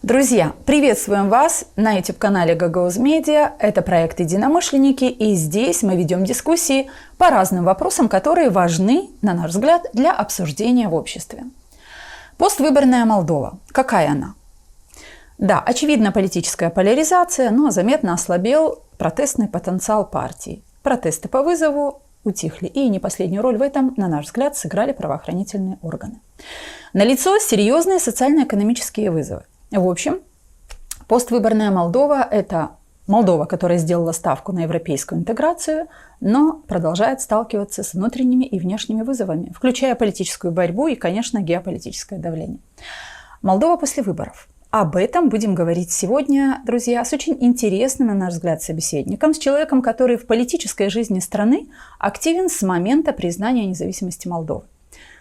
Друзья, приветствуем вас на YouTube-канале Gagos Media. Это проект «Единомышленники», и здесь мы ведем дискуссии по разным вопросам, которые важны, на наш взгляд, для обсуждения в обществе. Поствыборная Молдова. Какая она? Да, очевидна политическая поляризация, но заметно ослабел протестный потенциал партии. Протесты по вызову утихли, и не последнюю роль в этом, на наш взгляд, сыграли правоохранительные органы. Налицо серьезные социально-экономические вызовы. В общем, поствыборная Молдова – это Молдова, которая сделала ставку на европейскую интеграцию, но продолжает сталкиваться с внутренними и внешними вызовами, включая политическую борьбу и, конечно, геополитическое давление. Молдова после выборов. Об этом будем говорить сегодня, друзья, с очень интересным, на наш взгляд, собеседником, с человеком, который в политической жизни страны активен с момента признания независимости Молдовы.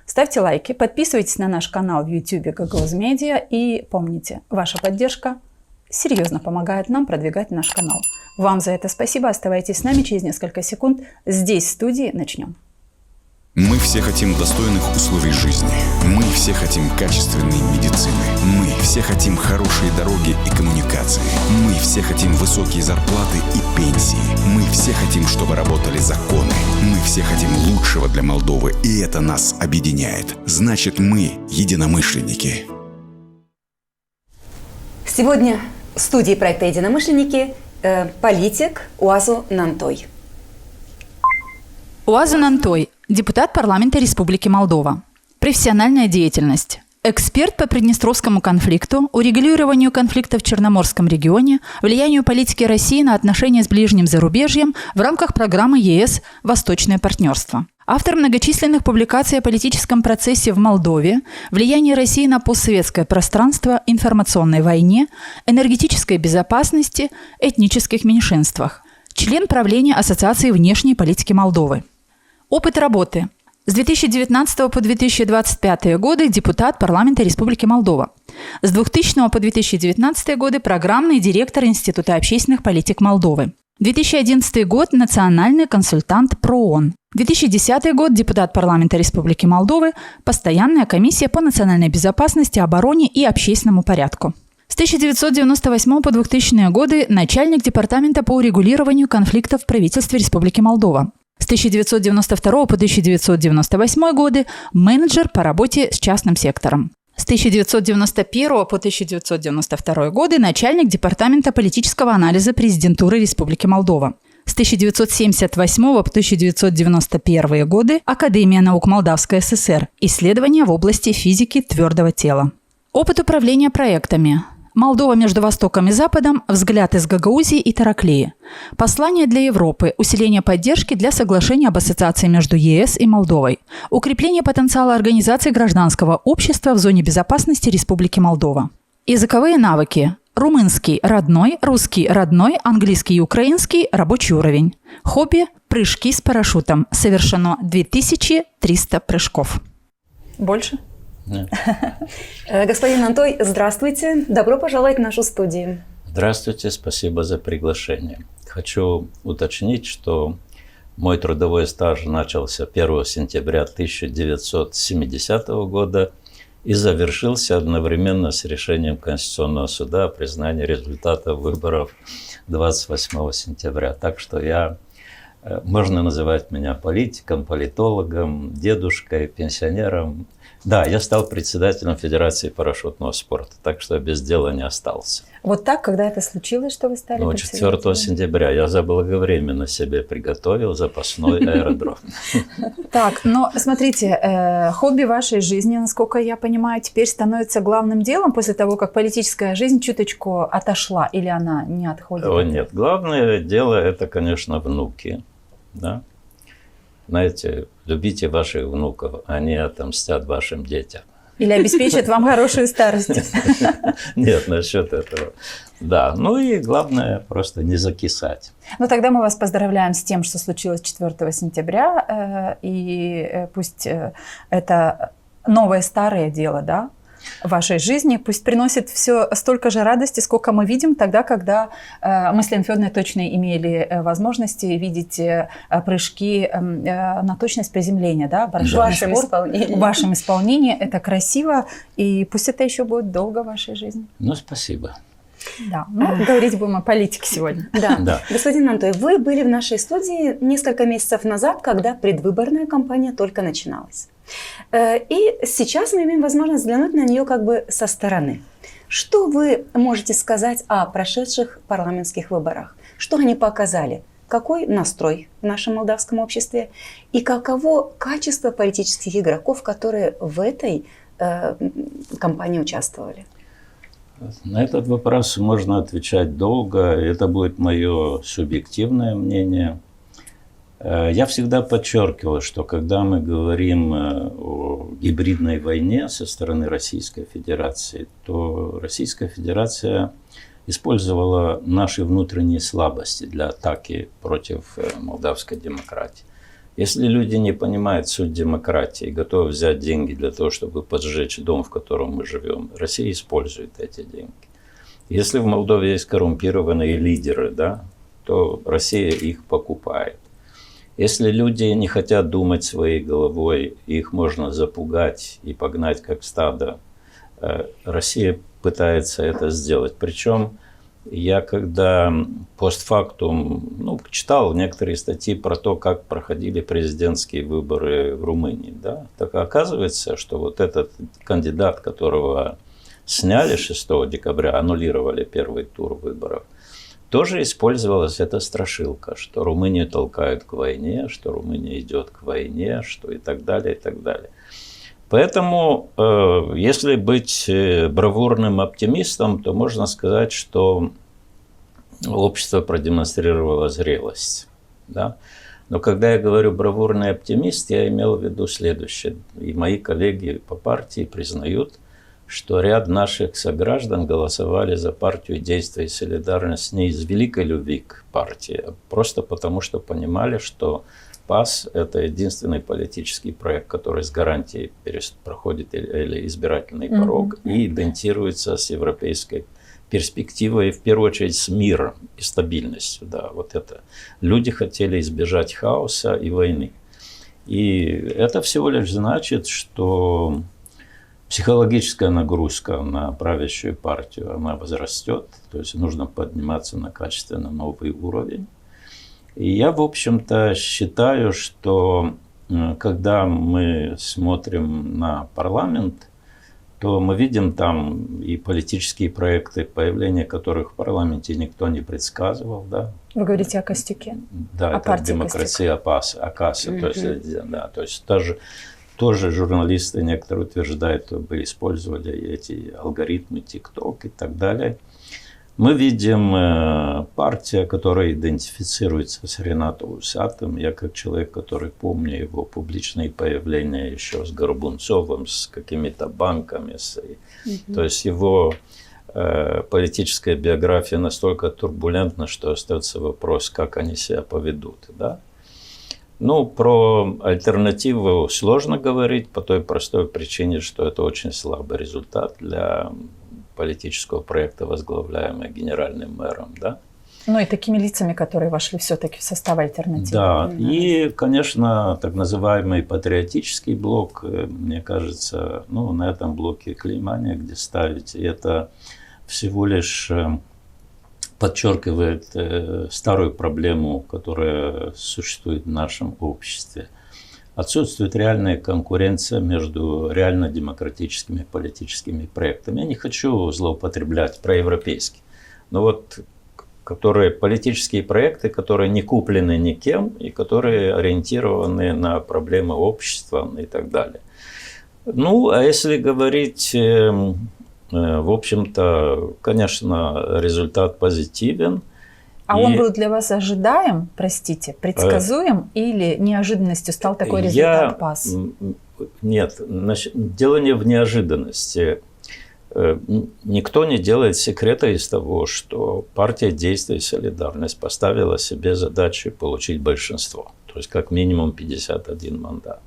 Ставьте лайки, подписывайтесь на наш канал в YouTube Gagos Media и помните, ваша поддержка серьезно помогает нам продвигать наш канал. Вам за это спасибо, оставайтесь с нами, через несколько секунд здесь, в студии, начнем. Мы все хотим достойных условий жизни. Мы все хотим качественной медицины. Мы все хотим хорошие дороги и коммуникации. Мы все хотим высокие зарплаты и пенсии. Мы все хотим, чтобы работали законы. Мы все хотим лучшего для Молдовы, и это нас объединяет. Значит, мы единомышленники. Сегодня в студии проекта «Единомышленники» политик Уазу Нантой. Уазу Нантой – депутат парламента Республики Молдова. Профессиональная деятельность. Эксперт по Приднестровскому конфликту, урегулированию конфликта в Черноморском регионе, влиянию политики России на отношения с ближним зарубежьем в рамках программы ЕС «Восточное партнерство». Автор многочисленных публикаций о политическом процессе в Молдове, влиянии России на постсоветское пространство, информационной войне, энергетической безопасности, этнических меньшинствах. Член правления Ассоциации внешней политики Молдовы. Опыт работы. С 2019 по 2025 годы депутат парламента Республики Молдова. С 2000 по 2019 годы программный директор Института общественных политик Молдовы. 2011 год – национальный консультант ПРООН. 2010 год – депутат парламента Республики Молдовы, постоянная комиссия по национальной безопасности, обороне и общественному порядку. С 1998 по 2000 годы – начальник департамента по урегулированию конфликтов в правительстве Республики Молдова. С 1992 по 1998 годы – менеджер по работе с частным сектором. С 1991 по 1992 годы – начальник департамента политического анализа президентуры Республики Молдова. С 1978 по 1991 годы – Академия наук Молдавской ССР. Исследования в области физики твердого тела. Опыт управления проектами. Молдова между Востоком и Западом. Взгляд из Гагаузии и Тараклии. Послание для Европы. Усиление поддержки для соглашения об ассоциации между ЕС и Молдовой. Укрепление потенциала организации гражданского общества в зоне безопасности Республики Молдова. Языковые навыки. Румынский – родной, русский – родной, английский и украинский – рабочий уровень. Хобби – прыжки с парашютом. Совершено 2300 прыжков. Больше? Нет. Господин Нантой, здравствуйте. Добро пожаловать в нашу студию. Здравствуйте, спасибо за приглашение. Хочу уточнить, что мой трудовой стаж начался 1 сентября 1970 года и завершился одновременно с решением Конституционного суда о признании результатов выборов 28 сентября. Так что можно называть меня политиком, политологом, дедушкой, пенсионером. Да, я стал председателем Федерации парашютного спорта, так что без дела не остался. Вот так, когда это случилось, что вы стали председателем? 4 сентября. Я заблаговременно себе приготовил запасной аэродром. Так, но смотрите, хобби вашей жизни, насколько я понимаю, теперь становится главным делом после того, как политическая жизнь чуточку отошла, или она не отходит? О, нет, главное дело – это, конечно, внуки. Да? Знаете, любите ваших внуков, они отомстят вашим детям. Или обеспечат вам хорошую старость. Нет, насчет этого. Да, ну и главное просто не закисать. Ну тогда мы вас поздравляем с тем, что случилось 4 сентября. И пусть это новое старое дело, да? вашей жизни. Пусть приносит все столько же радости, сколько мы видим тогда, когда мы с Леной Федоровной точно имели возможности видеть прыжки на точность приземления, да, в вашем исполнении. В вашем исполнении. Это красиво, и пусть это еще будет долго в вашей жизни. Ну, спасибо. Да, говорить будем о политике сегодня. Да. Господин Нантой, вы были в нашей студии несколько месяцев назад, когда предвыборная кампания только начиналась. И сейчас мы имеем возможность взглянуть на нее как бы со стороны. Что вы можете сказать о прошедших парламентских выборах? Что они показали? Какой настрой в нашем молдавском обществе? И каково качество политических игроков, которые в этой кампании участвовали? На этот вопрос можно отвечать долго. Это будет мое субъективное мнение. Я всегда подчеркивал, что когда мы говорим о гибридной войне со стороны Российской Федерации, то Российская Федерация использовала наши внутренние слабости для атаки против молдавской демократии. Если люди не понимают суть демократии и готовы взять деньги для того, чтобы поджечь дом, в котором мы живем, Россия использует эти деньги. Если в Молдове есть коррумпированные лидеры, да, то Россия их покупает. Если люди не хотят думать своей головой, их можно запугать и погнать как стадо, Россия пытается это сделать. Причем я когда постфактум читал некоторые статьи про то, как проходили президентские выборы в Румынии, да, так оказывается, что вот этот кандидат, которого сняли 6 декабря, аннулировали первый тур выборов, тоже использовалась эта страшилка, что Румынию толкают к войне, что Румыния идет к войне, что и так далее, и так далее. Поэтому, если быть бравурным оптимистом, то можно сказать, что общество продемонстрировало зрелость. Да? Но когда я говорю бравурный оптимист, я имел в виду следующее. И мои коллеги по партии признают, что ряд наших сограждан голосовали за партию «Действие и солидарность» не из великой любви к партии, а просто потому, что понимали, что ПАС – это единственный политический проект, который с гарантией проходит или избирательный порог и идентируется с европейской перспективой, и в первую очередь с миром и стабильностью. Да, вот это. Люди хотели избежать хаоса и войны. И это всего лишь значит, что психологическая нагрузка на правящую партию, она возрастет, то есть нужно подниматься на качественно новый уровень. И я, в общем-то, считаю, что когда мы смотрим на парламент, то мы видим там и политические проекты, появление которых в парламенте никто не предсказывал. Да? Вы говорите о Костюке? Да, это демократия Акаса. То есть тоже журналисты некоторые утверждают, чтобы использовали эти алгоритмы TikTok и так далее. Мы видим партия, которая идентифицируется с Ренатом Усатым. Я как человек, который помню его публичные появления еще с Горбунцовым, с какими-то банками. То есть его политическая биография настолько турбулентна, что остается вопрос, как они себя поведут. Да? Про альтернативу сложно говорить по той простой причине, что это очень слабый результат для политического проекта, возглавляемого генеральным мэром. Да? И такими лицами, которые вошли все-таки в состав альтернативы. Да, и, конечно, так называемый патриотический блок, мне кажется, на этом блоке клейма негде ставить. И это всего лишь подчеркивает старую проблему, которая существует в нашем обществе. Отсутствует реальная конкуренция между реально демократическими политическими проектами. Я не хочу злоупотреблять проевропейски, но которые политические проекты, которые не куплены никем и которые ориентированы на проблемы общества и так далее. А если говорить, в общем-то, конечно, результат позитивен. А он был для вас ожидаем, предсказуем или неожиданностью стал такой результат ПАС? Нет, дело не в неожиданности. Никто не делает секрета из того, что партия «Действие и солидарность» поставила себе задачу получить большинство, то есть как минимум 51 мандат.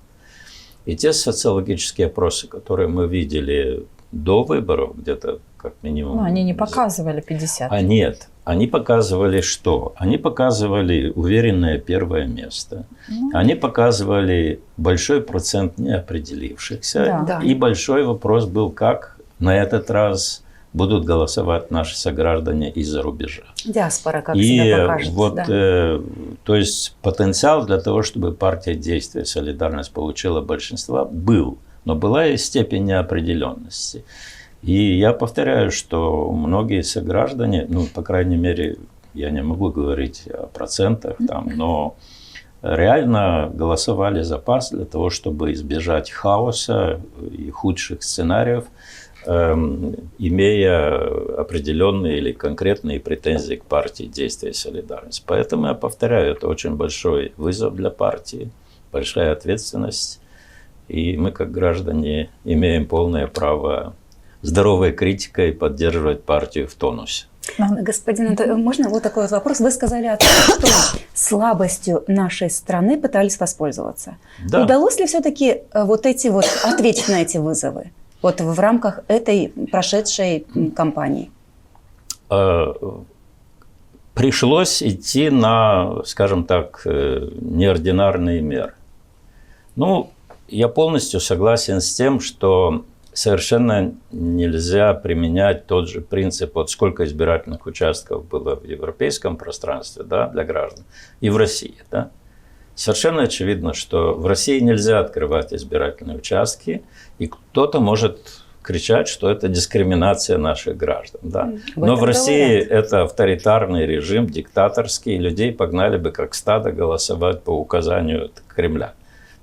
И те социологические опросы, которые мы видели до выборов, где-то как минимум... Ну, они не показывали 50. А нет, они показывали что? Они показывали уверенное первое место. Они показывали большой процент неопределившихся. Да. И большой вопрос был, как на этот раз будут голосовать наши сограждане из-за рубежа. Диаспора как И себя покажет. вот, Да. то есть потенциал для того, чтобы партия «Действие. Солидарность» получила большинство, был. Но была и степень неопределенности. И я повторяю, что многие сограждане, ну, по крайней мере, я не могу говорить о процентах там, но реально голосовали за ПАС для того, чтобы избежать хаоса и худших сценариев, имея определенные или конкретные претензии к партии «Действие. Солидарность». Поэтому я повторяю, это очень большой вызов для партии, большая ответственность. И мы, как граждане, имеем полное право здоровой критикой поддерживать партию в тонусе. Господин Анатолий, можно вот такой вот вопрос? Вы сказали о том, что слабостью нашей страны пытались воспользоваться. Да. Удалось ли все-таки вот эти вот ответить на эти вызовы вот в рамках этой прошедшей кампании? Пришлось идти на, скажем так, неординарные меры. Ну, я полностью согласен с тем, что совершенно нельзя применять тот же принцип, вот сколько избирательных участков было в европейском пространстве, да, для граждан, и в России. Да. Совершенно очевидно, что в России нельзя открывать избирательные участки, и кто-то может кричать, что это дискриминация наших граждан. Да. Но в России это авторитарный режим, диктаторский, и людей погнали бы как стадо голосовать по указанию Кремля.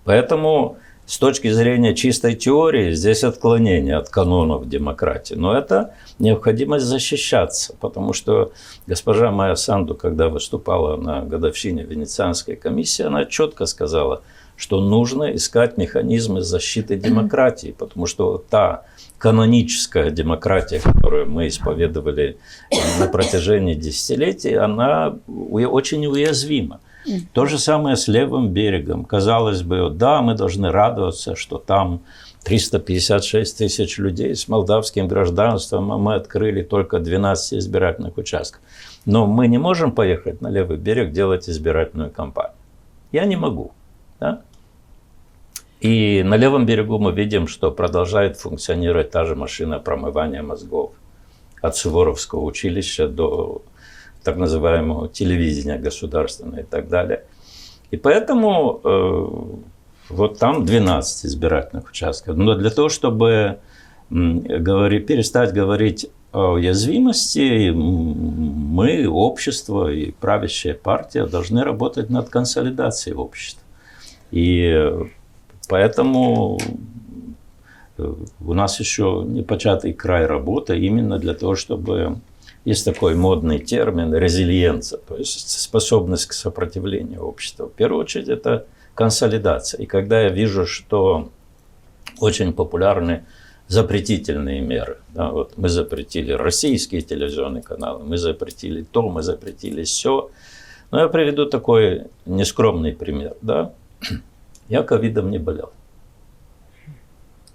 Поэтому с точки зрения чистой теории здесь отклонение от канонов демократии. Но это необходимость защищаться, потому что госпожа Майя Санду, когда выступала на годовщине Венецианской комиссии, она четко сказала, что нужно искать механизмы защиты демократии, потому что та каноническая демократия, которую мы исповедовали на протяжении десятилетий, она очень уязвима. То же самое с левым берегом. Казалось бы, да, мы должны радоваться, что там 356 тысяч людей с молдавским гражданством, а мы открыли только 12 избирательных участков. Но мы не можем поехать на левый берег делать избирательную кампанию. Я не могу. Да? И на левом берегу мы видим, что продолжает функционировать та же машина промывания мозгов. От Суворовского училища до так называемого телевидения государственного и так далее. И поэтому вот там 12 избирательных участков. Но для того, чтобы перестать говорить о уязвимости, мы, общество и правящая партия должны работать над консолидацией общества. И поэтому у нас еще не початый край работы именно для того, чтобы... Есть такой модный термин резилиенция, то есть способность к сопротивлению общества. В первую очередь это консолидация. И когда я вижу, что очень популярны запретительные меры, да, вот мы запретили российские телевизионные каналы, мы запретили то, мы запретили сё. Но я приведу такой нескромный пример. Да? Я ковидом не болел,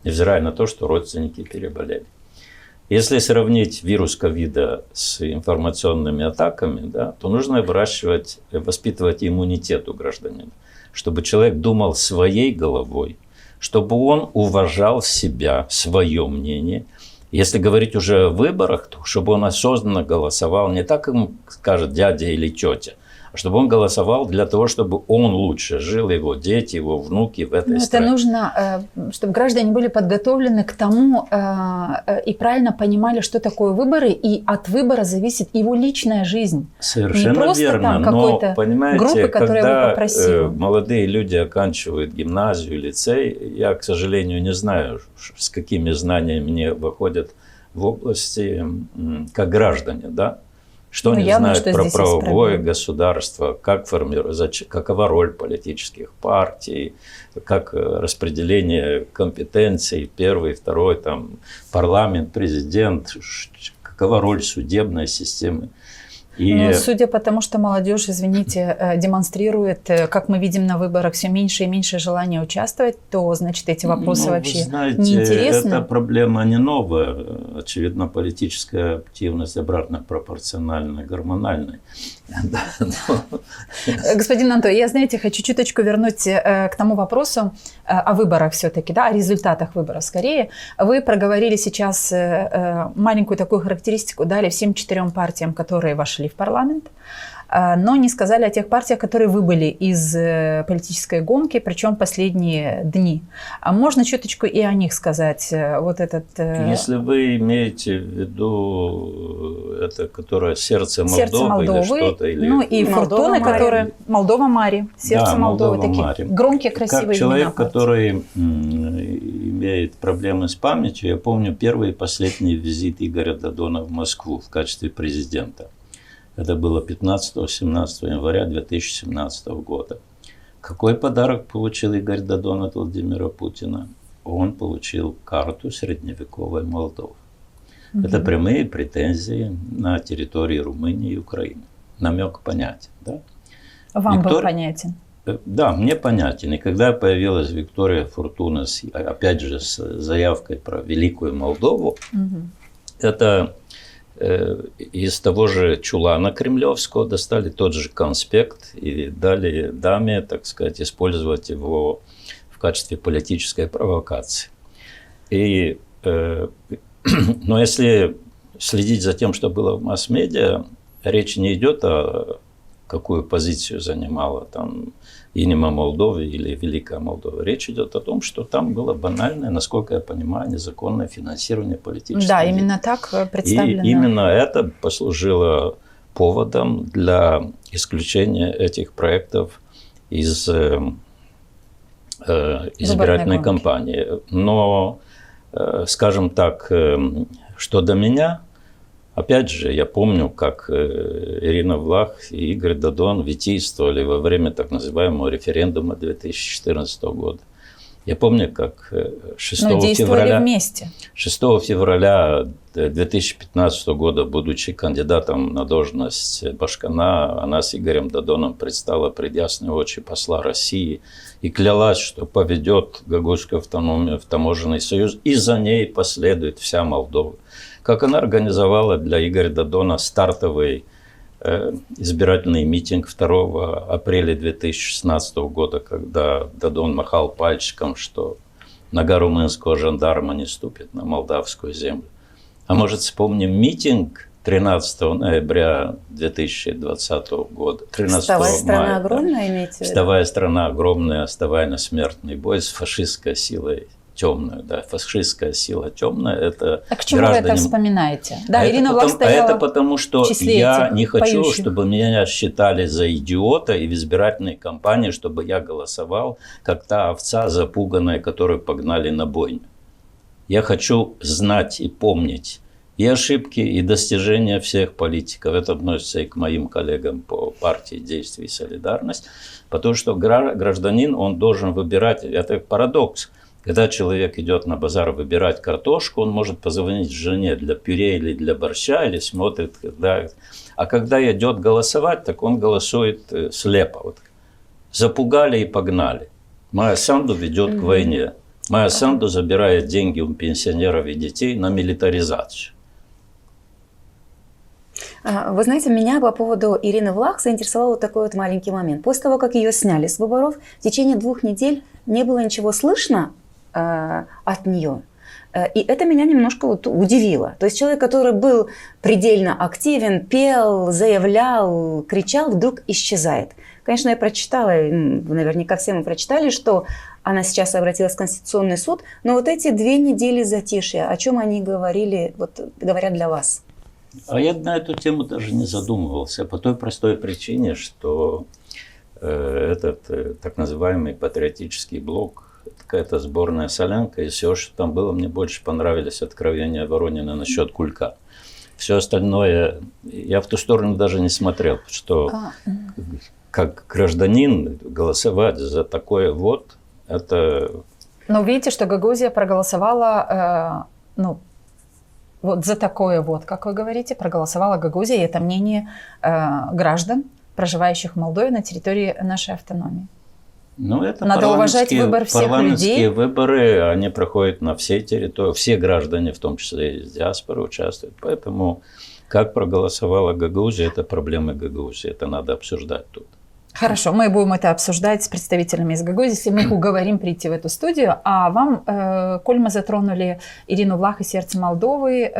невзирая на то, что родственники переболели. Если сравнить вирус ковида с информационными атаками, да, то нужно воспитывать иммунитет у гражданина, чтобы человек думал своей головой, чтобы он уважал себя, свое мнение. Если говорить уже о выборах, то чтобы он осознанно голосовал, не так ему скажет дядя или тетя, а чтобы он голосовал для того, чтобы он лучше жил, его дети, его внуки в этой стране. Это нужно, чтобы граждане были подготовлены к тому и правильно понимали, что такое выборы, и от выбора зависит его личная жизнь. Совершенно не просто верно, там но понимаете, группы, когда попросили. Молодые люди оканчивают гимназию, лицей, я, к сожалению, не знаю, с какими знаниями они выходят в области как граждане, да? Что они знают про правовое государство, как какова роль политических партий, как распределение компетенций, первый, второй, там, парламент, президент, какова роль судебной системы. И... Ну, судя по тому, что молодежь, извините, демонстрирует, как мы видим на выборах, все меньше и меньше желания участвовать, то, значит, эти вопросы вообще вы знаете, неинтересны. Эта проблема не новая. Очевидно, политическая активность обратно пропорциональна гормональной. Господин Анто, я, знаете, хочу чуточку вернуть к тому вопросу о выборах все-таки, да, о результатах выборов скорее. Вы проговорили сейчас маленькую такую характеристику, дали всем 4 партиям, которые вошли в парламент, но не сказали о тех партиях, которые выбыли из политической гонки, причем последние дни. А можно чуточку и о них сказать? Вот этот... Если вы имеете в виду это, которое сердце Молдовы, или что-то, или... Ну и Фортуны, которые... Молдова-Мари, сердце да, Молдовы, такие Мари. громкие, красивые как человек, имена. который имеет проблемы с памятью, я помню первый и последний визит Игоря Додона в Москву в качестве президента. Это было 15-17 января 2017 года. Какой подарок получил Игорь Додон от Владимира Путина? Он получил карту средневековой Молдовы. Это прямые претензии на территории Румынии и Украины. Намек понятен. Да? Вам был понятен? Да, мне понятен. И когда появилась Виктория Фортуна, опять же, с заявкой про Великую Молдову, это... Из того же чулана кремлевского достали тот же конспект и дали даме, так сказать, использовать его в качестве политической провокации. Но если следить за тем, что было в масс-медиа, речь не идет о какую позицию занимала там Инима Молдовы или Великая Молдова. Речь идет о том, что там было банальное, насколько я понимаю, незаконное финансирование политической Да, именно так представлено. И именно это послужило поводом для исключения этих проектов из избирательной кампании. Но, скажем так, что до меня, опять же, я помню, как Ирина Влах и Игорь Додон витийствовали во время так называемого референдума 2014 года. Я помню, как 6 февраля 2015 года, будучи кандидатом на должность Башкана, она с Игорем Додоном предстала пред ясные очи посла России и клялась, что поведет Гагузскую автономию в таможенный союз, и за ней последует вся Молдова. Как она организовала для Игоря Додона стартовый избирательный митинг 2 апреля 2016 года, когда Додон махал пальчиком, что нога румынского жандарма не ступит на молдавскую землю. А может, вспомним митинг 13 ноября 2020 года. 13 «Вставай, страна мая, огромная», имеете в виду? «Вставай, страна огромная, вставай на смертный бой с фашистской силой темную». Да, фашистская сила темная – это а к чему вы это вспоминаете? Да, Ирина Влах стояла это потому, что я не хочу, поющих. чтобы меня считали за идиота и в избирательной кампании, чтобы я голосовал, как та овца запуганная, которую погнали на бойню. Я хочу знать и помнить и ошибки, и достижения всех политиков. Это относится и к моим коллегам по партии «Действие и солидарность», потому что гражданин, он должен выбирать, это парадокс. Когда человек идет на базар выбирать картошку, он может позвонить жене для пюре или для борща, или смотрит. Да. А когда идет голосовать, так он голосует слепо. Вот. Запугали и погнали. Майя Санду ведет к войне. Майя Санду забирает деньги у пенсионеров и детей на милитаризацию. Вы знаете, меня по поводу Ирины Влах заинтересовал вот такой вот маленький момент. После того, как ее сняли с выборов, в течение 2 недель не было ничего слышно от нее. И это меня немножко вот удивило. То есть человек, который был предельно активен, пел, заявлял, кричал, вдруг исчезает. Конечно, я прочитала, наверняка все мы прочитали, что она сейчас обратилась в Конституционный суд, но вот эти 2 недели затишья, о чем они говорили, вот говорят для вас? А я на эту тему даже не задумывался, по той простой причине, что этот так называемый патриотический блок, какая-то сборная солянка, и все, что там было, мне больше понравились откровения Воронина насчет Кулька. Все остальное, я в ту сторону даже не смотрел, что как гражданин голосовать за такое вот, это... Но видите, что Гагузия проголосовала, вот за такое вот, как вы говорите, проголосовала Гагаузия, и это мнение граждан, проживающих в Молдове на территории нашей автономии. Ну, это Надо уважать выбор всех парламентские людей. выборы, они проходят на всей территории, все граждане, в том числе из диаспоры, участвуют. Поэтому, как проголосовала Гагаузия, это проблемы Гагаузии, это надо обсуждать тут. Хорошо, мы будем это обсуждать с представителями из Гагаузии, если мы их уговорим прийти в эту студию. А вам, коль мы затронули Ирину Влах и сердце Молдовы,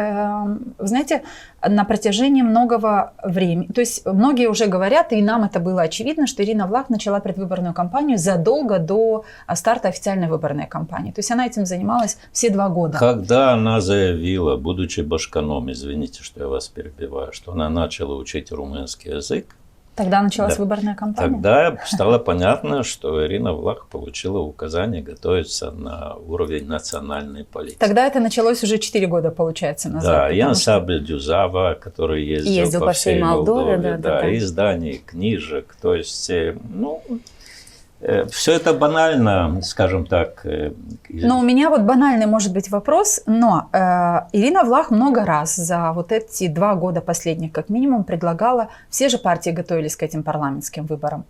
вы знаете, на протяжении многого времени, то есть многие уже говорят, и нам это было очевидно, что Ирина Влах начала предвыборную кампанию задолго до старта официальной выборной кампании. То есть она этим занималась все 2 года. Когда она заявила, будучи башканом, извините, что я вас перебиваю, что она начала учить румынский язык, Тогда началась да, выборная кампания? тогда стало понятно, что Ирина Влах получила указание готовиться на уровень национальной политики. Тогда это началось уже 4 года, получается, назад. Да, Ян Сабль Дюзава, который ездил по всей Молдове, да, изданий, книжек, то есть, ну, все это банально, скажем так. Но у меня вот банальный может быть вопрос, но Ирина Влах много раз за вот эти 2 года последних как минимум предлагала, все же партии готовились к этим парламентским выборам.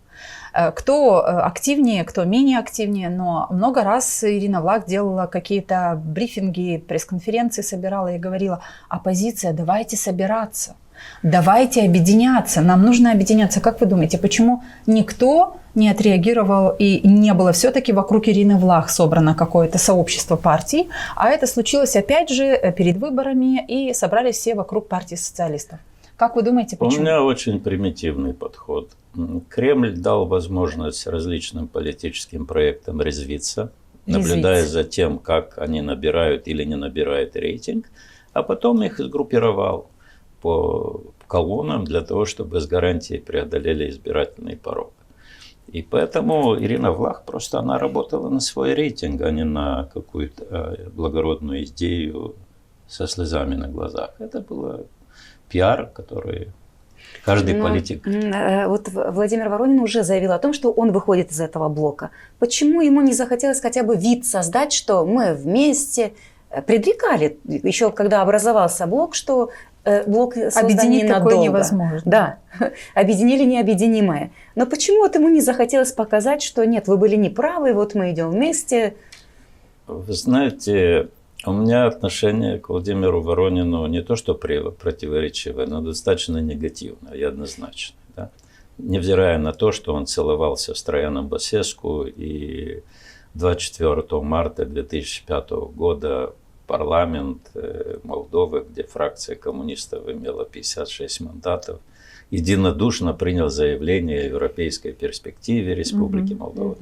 Кто активнее, кто менее активнее, но много раз Ирина Влах делала какие-то брифинги, пресс-конференции собирала и говорила: оппозиция, давайте собираться. Давайте объединяться, нам нужно объединяться. Как вы думаете, почему никто не отреагировал и не было все-таки вокруг Ирины Влах собрано какое-то сообщество партий, а это случилось опять же перед выборами и собрались все вокруг партии социалистов? Как вы думаете, почему? У меня очень примитивный подход. Кремль дал возможность различным политическим проектам резвиться, наблюдая за тем, как они набирают или не набирают рейтинг, а потом их сгруппировал по колоннам для того, чтобы с гарантией преодолели избирательный порог. И поэтому Ирина Влах просто она работала на свой рейтинг, а не на какую-то благородную идею со слезами на глазах. Это было пиар, который каждый политик... Вот Владимир Воронин уже заявил о том, что он выходит из этого блока. Почему ему не захотелось хотя бы вид создать, что мы вместе предрекали, еще когда образовался блок, что блок создан ненадолго. Такое невозможно. Да, объединили необъединимое. Но почему вот ему не захотелось показать, что нет, вы были неправы, вот мы идем вместе? Вы знаете, у меня отношение к Владимиру Воронину не то что противоречивое, но достаточно негативное и однозначное. Да? Невзирая на то, что он целовался с Трояном Басеску, и 24 марта 2005 года парламент Молдовы, где фракция коммунистов имела 56 мандатов, единодушно принял заявление о европейской перспективе Республики Молдова.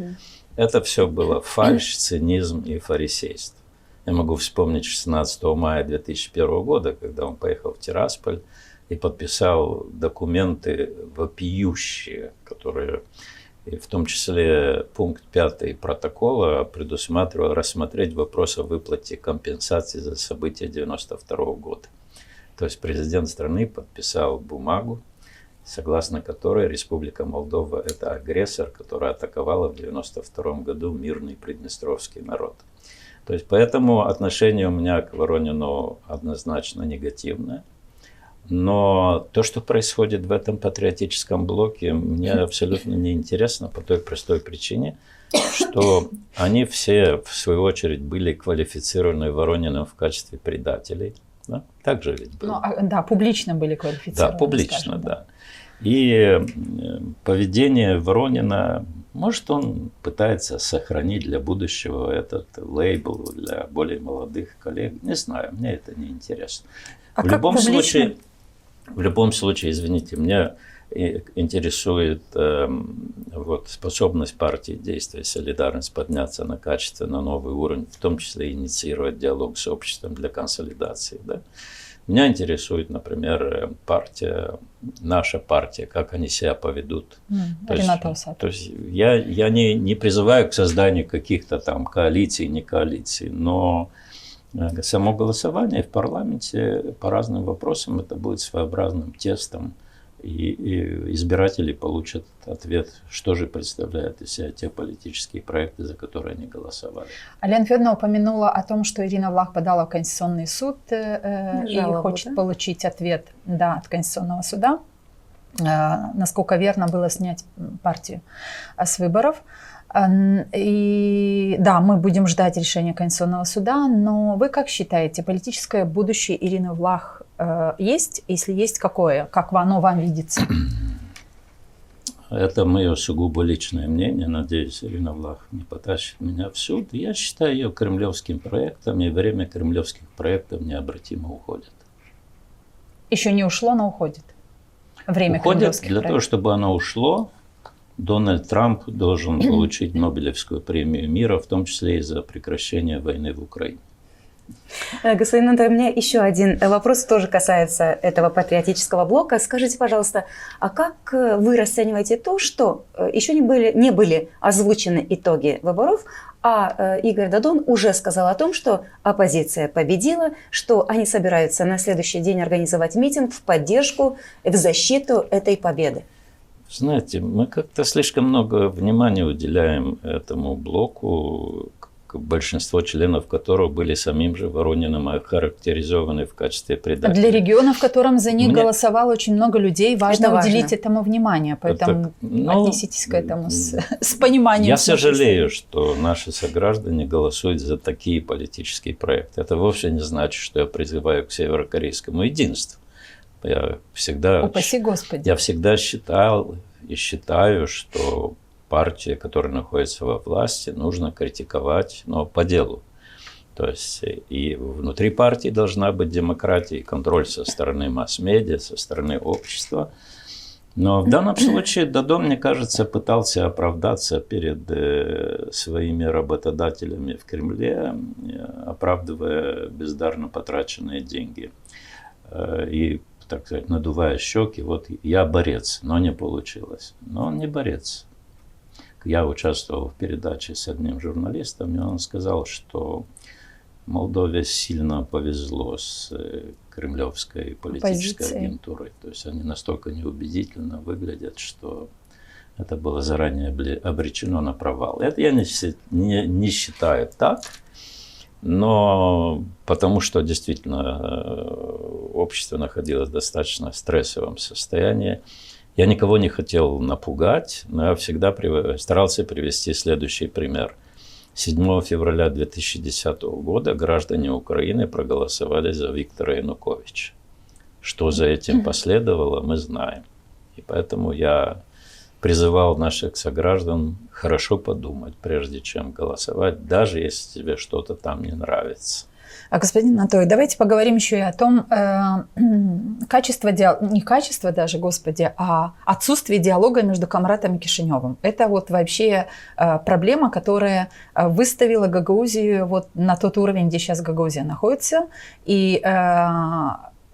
Это все было фальшь, цинизм и фарисейство. Я могу вспомнить 16 мая 2001 года, когда он поехал в Тирасполь и подписал документы вопиющие, которые, в том числе пункт 5 протокола, предусматривал рассмотреть вопрос о выплате компенсации за события 1992 года. То есть президент страны подписал бумагу, согласно которой Республика Молдова – это агрессор, который атаковала в 1992 году мирный приднестровский народ. То есть поэтому отношение у меня к Воронину однозначно негативное. Но то, что происходит в этом патриотическом блоке, мне абсолютно неинтересно по той простой причине, что они все, в свою очередь, были квалифицированы Ворониным в качестве предателей. Да? Так же ведь было. Ну, да, публично были квалифицированы. Да, публично, скажем, да. И поведение Воронина, может, он пытается сохранить для будущего этот лейбл для более молодых коллег. Не знаю, мне это не интересно. В любом случае, извините, меня интересует вот, способность партии действия «Солидарность» подняться на качественно новый уровень, в том числе инициировать диалог с обществом для консолидации. Да? Меня интересует, например, наша партия, как они себя поведут. То есть я не призываю к созданию каких-то там коалиций, не коалиций, но само голосование в парламенте по разным вопросам это будет своеобразным тестом и избиратели получат ответ, что же представляют из себя те политические проекты, за которые они голосовали. Лена Федоровна упомянула о том, что Ирина Влах подала в Конституционный суд и хочет получить ответ от Конституционного суда. Насколько верно было снять партию с выборов. И да, мы будем ждать решения Конституционного суда, но вы как считаете, политическое будущее Ирины Влах есть? Если есть, какое? Как оно вам видится? Это мое сугубо личное мнение. Надеюсь, Ирина Влах не потащит меня в суд. Я считаю ее кремлевским проектом, и время кремлевских проектов необратимо уходит. Еще не ушло, но уходит. Время уходит. Для того, чтобы оно ушло, Дональд Трамп должен получить Нобелевскую премию мира, в том числе и за прекращение войны в Украине. Господин Анатолий, у меня еще один вопрос, тоже касается этого патриотического блока. Скажите, пожалуйста, а как вы расцениваете то, что еще не были озвучены итоги выборов, а Игорь Додон уже сказал о том, что оппозиция победила, что они собираются на следующий день организовать митинг в поддержку, в защиту этой победы? Знаете, мы как-то слишком много внимания уделяем этому блоку, большинство членов которого были самим же Ворониным охарактеризованы в качестве предателей. Для региона, в котором за них голосовало очень много людей, важно уделить этому внимание, поэтому отнеситесь к этому с пониманием. Я сожалею, что наши сограждане голосуют за такие политические проекты. Это вовсе не значит, что я призываю к северокорейскому единству. Упаси Господи. Я всегда считал и считаю, что партия, которая находится во власти, нужно критиковать, но по делу. То есть и внутри партии должна быть демократия, и контроль со стороны масс-медиа, со стороны общества. Но в данном случае Додон, мне кажется, пытался оправдаться перед своими работодателями в Кремле, оправдывая бездарно потраченные деньги. И, так сказать, надувая щеки, вот я борец, но не получилось. Но он не борец. Я участвовал в передаче с одним журналистом, и он сказал, что Молдове сильно повезло с кремлевской политической агентурой. То есть они настолько неубедительно выглядят, что это было заранее обречено на провал. Это я не считаю так. Но потому что действительно общество находилось в достаточно стрессовом состоянии. Я никого не хотел напугать, но я всегда старался привести следующий пример. 7 февраля 2010 года граждане Украины проголосовали за Виктора Януковича. Что за этим последовало, мы знаем. И поэтому я призывал наших сограждан хорошо подумать, прежде чем голосовать, даже если тебе что-то там не нравится. Господин Анатолий, давайте поговорим еще и о том, не качество даже, Господи, а отсутствие диалога между Комратом и Кишиневым. Это вот вообще проблема, которая выставила Гагаузию вот на тот уровень, где сейчас Гагаузия находится. И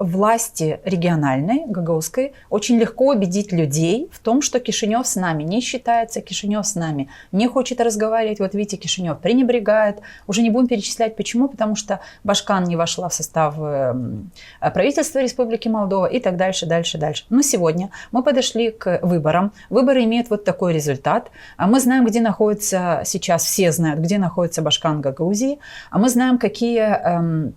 власти региональной, гагаузской, очень легко убедить людей в том, что Кишинев с нами не считается, Кишинев с нами не хочет разговаривать. Вот видите, Кишинев пренебрегает. Уже не будем перечислять, почему. Потому что Башкан не вошла в состав правительства Республики Молдова и так дальше, дальше. Но сегодня мы подошли к выборам. Выборы имеют вот такой результат. Мы знаем, где находится сейчас, все знают, где находится Башкан Гагаузии. Мы знаем, какие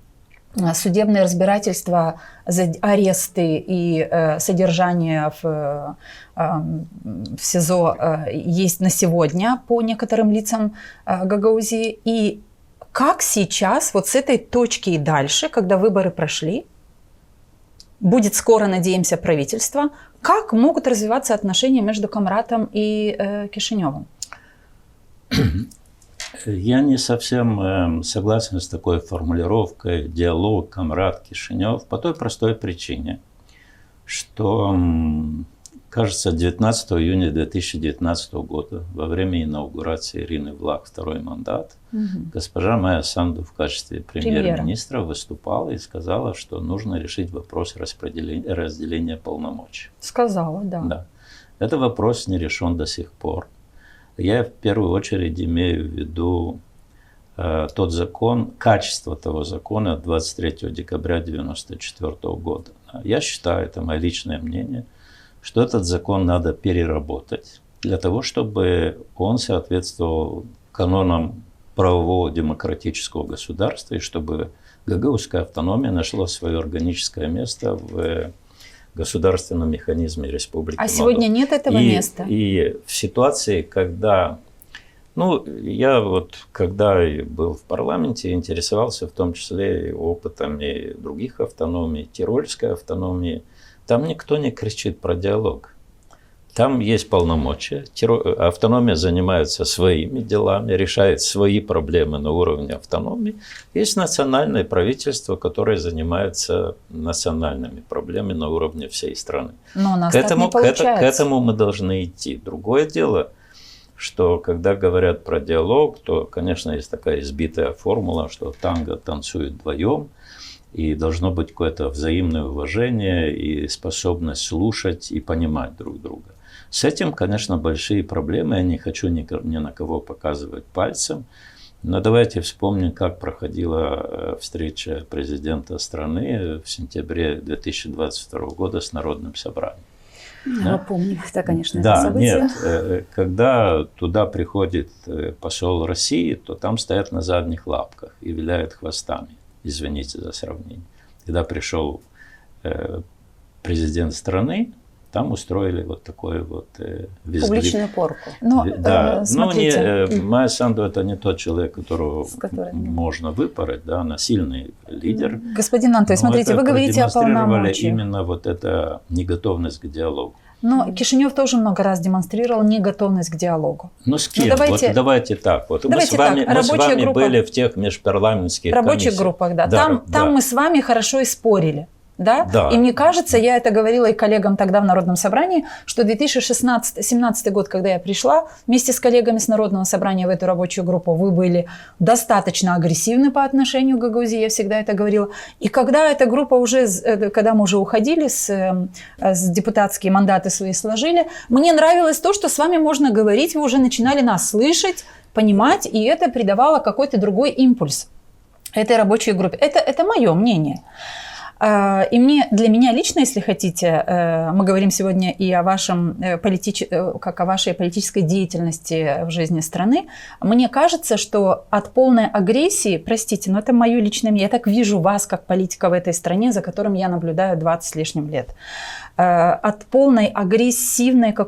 судебные разбирательства, аресты и содержание в СИЗО есть на сегодня по некоторым лицам Гагаузии. И как сейчас, вот с этой точки и дальше, когда выборы прошли, будет скоро, надеемся, правительство, как могут развиваться отношения между Комратом и Кишиневым? Я не совсем согласен с такой формулировкой «диалог Комрат-Кишинев» по той простой причине, что, кажется, 19 июня 2019 года, во время инаугурации Ирины Влах, второй мандат, госпожа Майя Санду в качестве премьер-министра выступала и сказала, что нужно решить вопрос разделения полномочий. Сказала, да. Этот вопрос не решен до сих пор. Я в первую очередь имею в виду тот закон, качество того закона 23 декабря 1994 года. Я считаю, это мое личное мнение, что этот закон надо переработать для того, чтобы он соответствовал канонам правового демократического государства, и чтобы гагаузская автономия нашла свое органическое место в государственном механизме Республики Молдова. Сегодня нет этого места? И в ситуации, когда... я когда был в парламенте, интересовался в том числе и опытами других автономий, тирольской автономии. Там никто не кричит про диалог. Там есть полномочия. Автономия занимается своими делами, решает свои проблемы на уровне автономии. Есть национальное правительство, которое занимается национальными проблемами на уровне всей страны. Но у нас так не получается. К этому мы должны идти. Другое дело, что когда говорят про диалог, то, конечно, есть такая избитая формула, что танго танцует вдвоем, и должно быть какое-то взаимное уважение и способность слушать и понимать друг друга. С этим, конечно, большие проблемы. Я не хочу ни на кого показывать пальцем. Но давайте вспомним, как проходила встреча президента страны в сентябре 2022 года с Народным собранием. Я помню, это, конечно, да, это событие. Нет, когда туда приходит посол России, то там стоят на задних лапках и виляют хвостами. Извините за сравнение. Когда пришел президент страны, там устроили вот такой вот публичную порку. Да. Смотрите. Майя Санду это не тот человек, которого можно выпороть, да, она сильный лидер. Господин Антой, смотрите, вы говорите о полномочиях. Именно вот эта неготовность к диалогу. Но Кишинев тоже много раз демонстрировал неготовность к диалогу. С кем? Давайте так. Мы с вами были в тех межпарламентских рабочих группах, да. Там мы с вами хорошо и спорили. Да? Да. И мне кажется, я это говорила и коллегам тогда в Народном собрании, что 2017 год, когда я пришла, вместе с коллегами с Народного собрания в эту рабочую группу, вы были достаточно агрессивны по отношению к Гагаузии, я всегда это говорила. И когда эта группа когда мы уже уходили, с депутатские мандаты свои сложили, мне нравилось то, что с вами можно говорить, вы уже начинали нас слышать, понимать, и это придавало какой-то другой импульс этой рабочей группе. Это мое мнение. И для меня лично, если хотите, мы говорим сегодня и о как о вашей политической деятельности в жизни страны, мне кажется, что от полной агрессии, простите, но это мое личное мнение, я так вижу вас как политика в этой стране, за которым я наблюдаю 20 с лишним лет, от полной агрессивного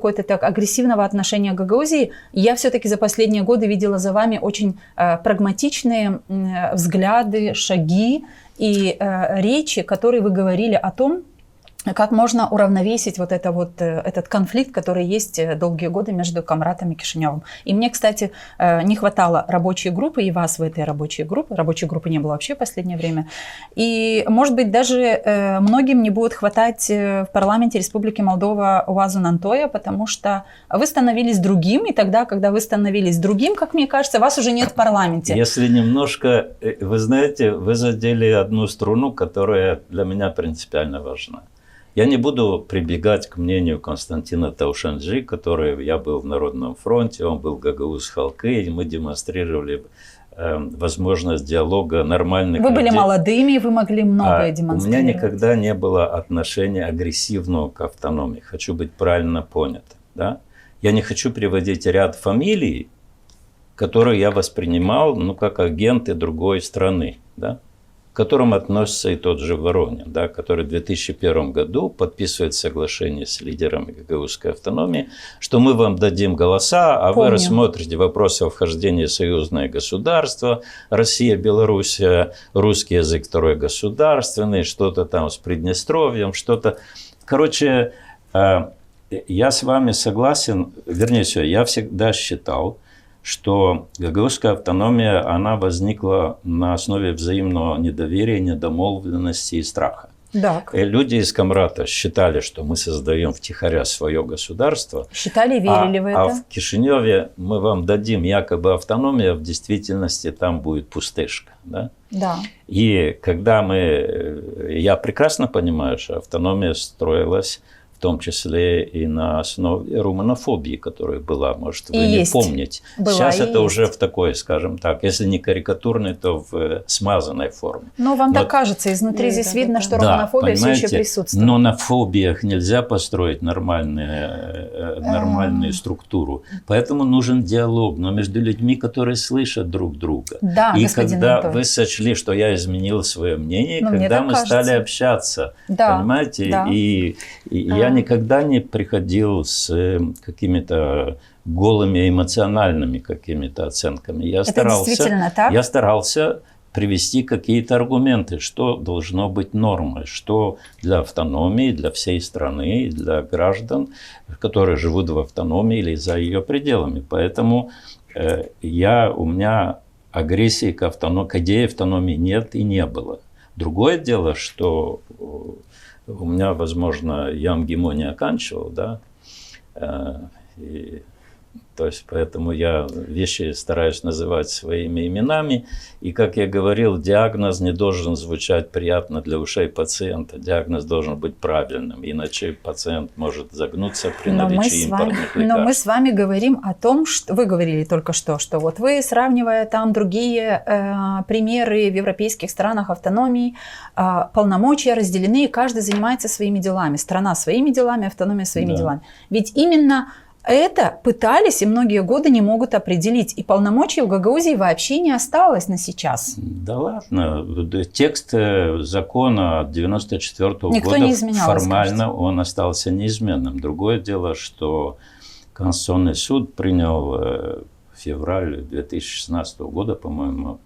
отношения к Гагаузии я все-таки за последние годы видела за вами очень прагматичные взгляды, шаги и речи, которые вы говорили о том, как можно уравновесить этот конфликт, который есть долгие годы между Камратом и Кишиневым. И мне, кстати, не хватало рабочей группы, и вас в этой рабочей группе. Рабочей группы не было вообще в последнее время. И, может быть, даже многим не будет хватать в парламенте Республики Молдова Уазу Нантоя, потому что вы становились другим, и тогда, когда вы становились другим, как мне кажется, вас уже нет в парламенте. Если немножко, вы знаете, вы задели одну струну, которая для меня принципиально важна. Я не буду прибегать к мнению Константина Таушанджи, я был в Народном фронте, он был Гагаuz Халкы, и мы демонстрировали возможность диалога нормальных людей. Вы были молодыми, вы могли многое демонстрировать. У меня никогда не было отношения агрессивного к автономии. Хочу быть правильно понятым. Да? Я не хочу приводить ряд фамилий, которые я воспринимал как агенты другой страны. Да? К которым относится и тот же Воронин, да, который в 2001 году подписывает соглашение с лидерами гагаузской автономии, что мы вам дадим голоса, а вы рассмотрите вопросы о вхождении в союзное государство, Россия, Белоруссия, русский язык второй государственный, что-то там с Приднестровьем, что-то. Короче, я с вами согласен, я всегда считал, что гагаузская автономия, она возникла на основе взаимного недоверия, недомолвленности и страха. Так. И люди из Камрата считали, что мы создаем втихаря свое государство. Считали и верили в это. А в Кишиневе мы вам дадим якобы автономию, а в действительности там будет пустышка. Да? Да. И когда я прекрасно понимаю, что автономия строилась в том числе и на основе румынофобии, которая была, может, вы И не есть. помните. Была Сейчас и это есть. уже в такой, скажем так, если не карикатурной, то в смазанной форме. Но вам Вот. так кажется, изнутри Да, здесь да, видно, да. что Да, романофобия все еще понимаете, присутствует. но на фобиях нельзя построить нормальную структуру. Поэтому нужен диалог, но между людьми, которые слышат друг друга. Да, И господин когда Антон. вы сочли, что я изменил свое мнение, Но мне когда так мы кажется. стали общаться, Да, понимаете, да. и я никогда не приходил с какими-то голыми эмоциональными какими-то оценками. Я Это действительно так? Я старался привести какие-то аргументы, что должно быть нормой, что для автономии, для всей страны, для граждан, которые живут в автономии или за ее пределами. Поэтому у меня агрессии к идее автономии нет и не было. Другое дело, что у меня, возможно, я МГИМО не оканчивал, да, то есть поэтому я вещи стараюсь называть своими именами. И, как я говорил, диагноз не должен звучать приятно для ушей пациента. Диагноз должен быть правильным, иначе пациент может загнуться при наличии импортных лекарств. Но мы с вами говорим о том, что вы говорили только что вот вы, сравнивая там другие примеры в европейских странах автономии, полномочия разделены, и каждый занимается своими делами. Страна своими делами, автономия своими делами. Ведь именно это пытались и многие годы не могут определить. И полномочий у Гагаузии вообще не осталось на сейчас. Да ладно. Текст закона 1994 Никто года не изменял, формально скажете. он остался неизменным. Другое дело, что Конституционный суд принял в феврале 2016 года, по-моему,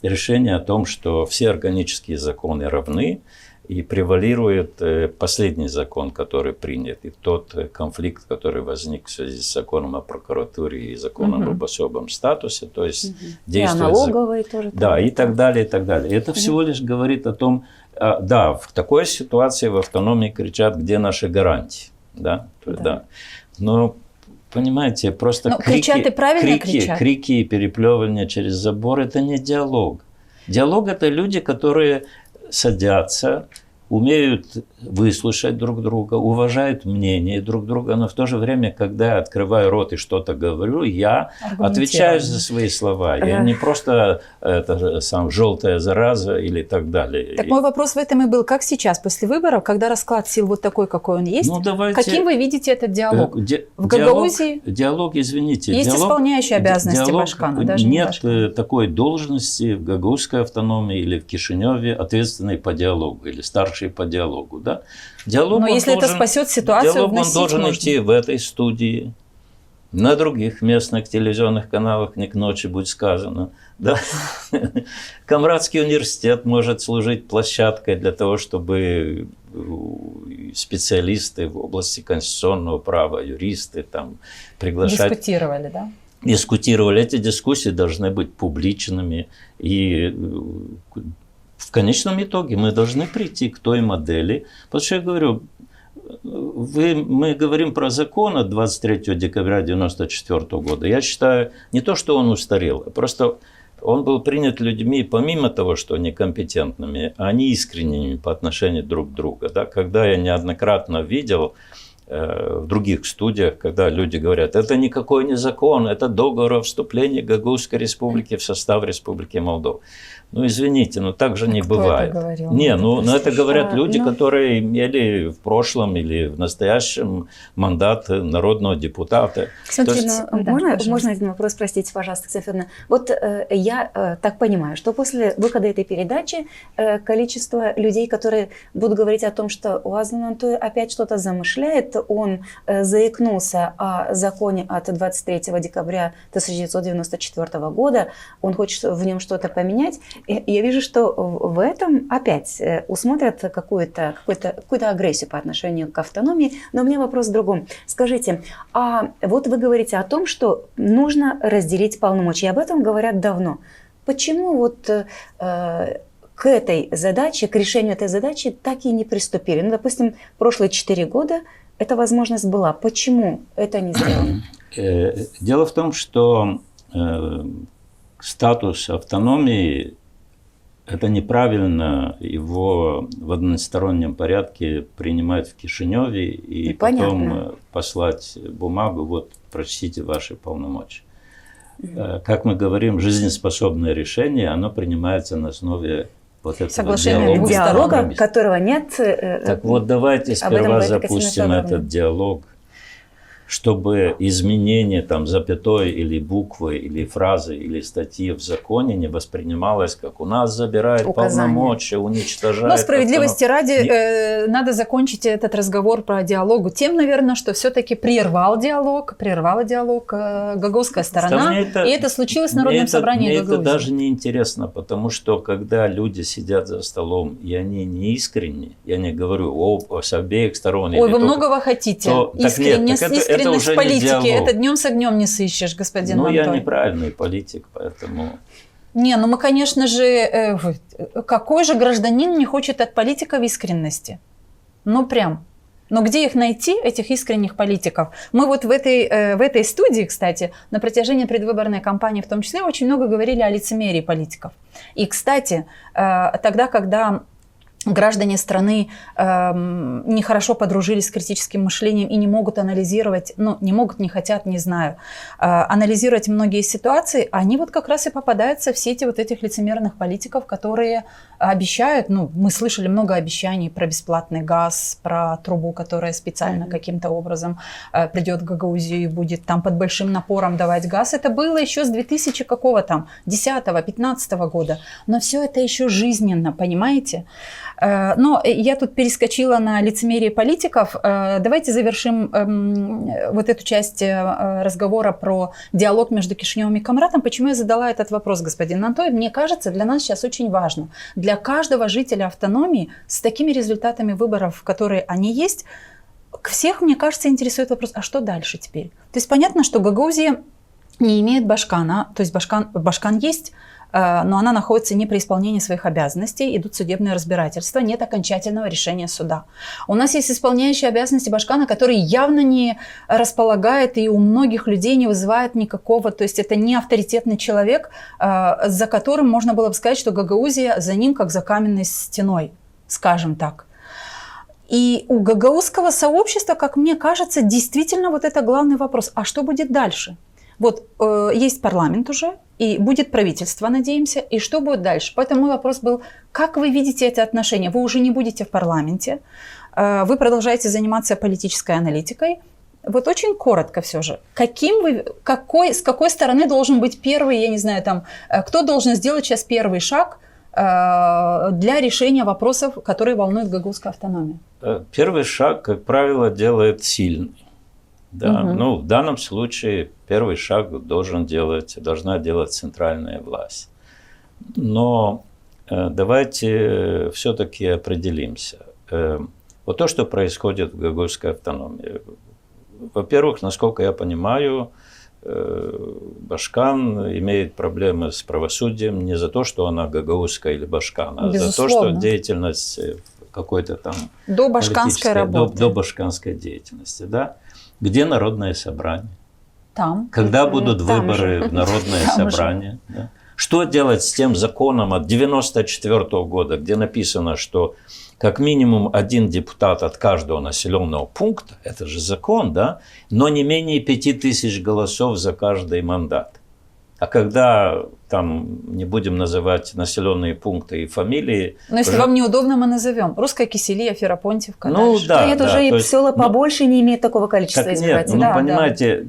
решение о том, что все органические законы равны, и превалирует последний закон, который принят, и тот конфликт, который возник в связи с законом о прокуратуре и законом об особом статусе, то есть действует... И о налоговой тоже. Да, и так далее, и так далее. Это всего лишь говорит о том, да, в такой ситуации в автономии кричат, где наши гарантии, да. Но, понимаете, просто кричат и правильно кричат. крики и переплевывания через забор – это не диалог. Диалог – это люди, которые садятся, умеют выслушать друг друга, уважают мнение друг друга, но в то же время, когда я открываю рот и что-то говорю, я отвечаю за свои слова. Я не просто желтая зараза или так далее. Так мой вопрос в этом и был. Как сейчас, после выборов, когда расклад сил вот такой, какой он есть, каким вы видите этот диалог? В Гагаузии диалог, извините. есть исполняющие обязанности Башкана. Нет такой должности в Гагаузской автономии или в Кишиневе, ответственной по диалогу или старшей по диалогу. Да? Диалог, но если это спасет ситуацию, диалог он должен можно. идти в этой студии, на других местных телевизионных каналах, не к ночи будь сказано. Да? Камрадский университет может служить площадкой для того, чтобы специалисты в области конституционного права, юристы там приглашать. Дискутировали, да? Дискутировали. Эти дискуссии должны быть публичными. И в конечном итоге мы должны прийти к той модели. Потому что я говорю, мы говорим про закон от 23 декабря 1994 года. Я считаю, не то, что он устарел, а просто он был принят людьми, помимо того, что некомпетентными, а не искренними по отношению друг к другу. Да? Когда я неоднократно видел в других студиях, когда люди говорят, это никакой не закон, это договор о вступлении Гагаузской республики в состав Республики Молдова. Ну, извините, но так же не бывает. Это говорил? Не, это говорят люди, которые имели в прошлом или в настоящем мандат народного депутата. Смотрите, есть... можно один вопрос, простите, пожалуйста, Ксения Федоровна. Вот я так понимаю, что после выхода этой передачи количество людей, которые будут говорить о том, что Уазлан Антой опять что-то замышляет, он заикнулся о законе от 23 декабря 1994 года, он хочет в нем что-то поменять. Я вижу, что в этом опять усмотрят какую-то агрессию по отношению к автономии. Но у меня вопрос в другом. Скажите, а вот вы говорите о том, что нужно разделить полномочия. Об этом говорят давно. Почему вот к этой задаче, к решению этой задачи так и не приступили? Ну, допустим, прошлые 4 года эта возможность была. Почему это не сделано? Дело в том, что статус автономии Это неправильно его в одностороннем порядке принимать в Кишиневе и потом послать бумагу, вот, прочтите ваши полномочия. Как мы говорим, жизнеспособное решение, оно принимается на основе вот этого диалога, которого нет. Так вот, давайте сперва запустим этот диалог, чтобы изменение там запятой или буквы, или фразы, или статьи в законе не воспринималось, как у нас забирает полномочия, уничтожает. Но справедливости ради надо закончить этот разговор про диалог тем, наверное, что все-таки прервала диалог гагаузская сторона, и это случилось в Народном собрании Гагаузии. Мне это даже не интересно, потому что когда люди сидят за столом, и они не искренни, я не говорю с обеих сторон. Ой, вы многого хотите. Искренность в политике, это днем с огнем не сыщешь, господин Монтой. Я неправильный политик, поэтому... Не, ну мы, конечно же, какой же гражданин не хочет от политиков искренности? Ну прям. Но где их найти, этих искренних политиков? Мы вот в этой студии, кстати, на протяжении предвыборной кампании в том числе очень много говорили о лицемерии политиков. И, кстати, тогда, когда граждане страны нехорошо подружились с критическим мышлением и не могут анализировать, не хотят, не знаю, анализировать многие ситуации, они вот как раз и попадаются в сети вот этих лицемерных политиков, которые обещают, мы слышали много обещаний про бесплатный газ, про трубу, которая специально каким-то образом придет в Гагаузию и будет там под большим напором давать газ. Это было еще с 2000 10-15 года. Но все это еще жизненно, понимаете? Но я тут перескочила на лицемерие политиков. Давайте завершим вот эту часть разговора про диалог между Кишиневым и Камратом. Почему я задала этот вопрос, господин Монтой? Мне кажется, для нас сейчас очень важно. Для каждого жителя автономии с такими результатами выборов, которые они есть, всех, мне кажется, интересует вопрос, а что дальше теперь? То есть понятно, что Гагаузия не имеет Башкана, то есть Башкан есть, но она находится не при исполнении своих обязанностей, идут судебные разбирательства, нет окончательного решения суда. У нас есть исполняющий обязанности Башкана, который явно не располагает и у многих людей не вызывает никакого, то есть это не авторитетный человек, за которым можно было бы сказать, что Гагаузия за ним как за каменной стеной, скажем так. И у гагаузского сообщества, как мне кажется, действительно вот это главный вопрос. А что будет дальше? Вот есть парламент уже, и будет правительство, надеемся, и что будет дальше? Поэтому мой вопрос был, как вы видите эти отношения? Вы уже не будете в парламенте, вы продолжаете заниматься политической аналитикой. Вот очень коротко все же. С какой стороны должен быть первый, я не знаю, кто должен сделать сейчас первый шаг для решения вопросов, которые волнуют гагаузскую автономию? Первый шаг, как правило, делает сильный. Да? В данном случае первый шаг должна делать центральная власть. Но давайте все-таки определимся. Вот то, что происходит в гагаузской автономии. Во-первых, насколько я понимаю, Башкан имеет проблемы с правосудием не за то, что она гагаузская или Башкан, а за то, что деятельность какой-то там до башканской работы, до башканской деятельности, да? Где народное собрание? Там. Когда будут выборы в народное собрание? Да? Что делать с тем законом от 1994 года, где написано, что как минимум один депутат от каждого населенного пункта, это же закон, да, но не менее 5000 голосов за каждый мандат. А когда там не будем называть населенные пункты и фамилии. Но если вам неудобно, мы назовем. Русская Киселия, Ферапонтьевка. Нет, уже и села побольше не имеет такого количества избирателей. Нет, понимаете,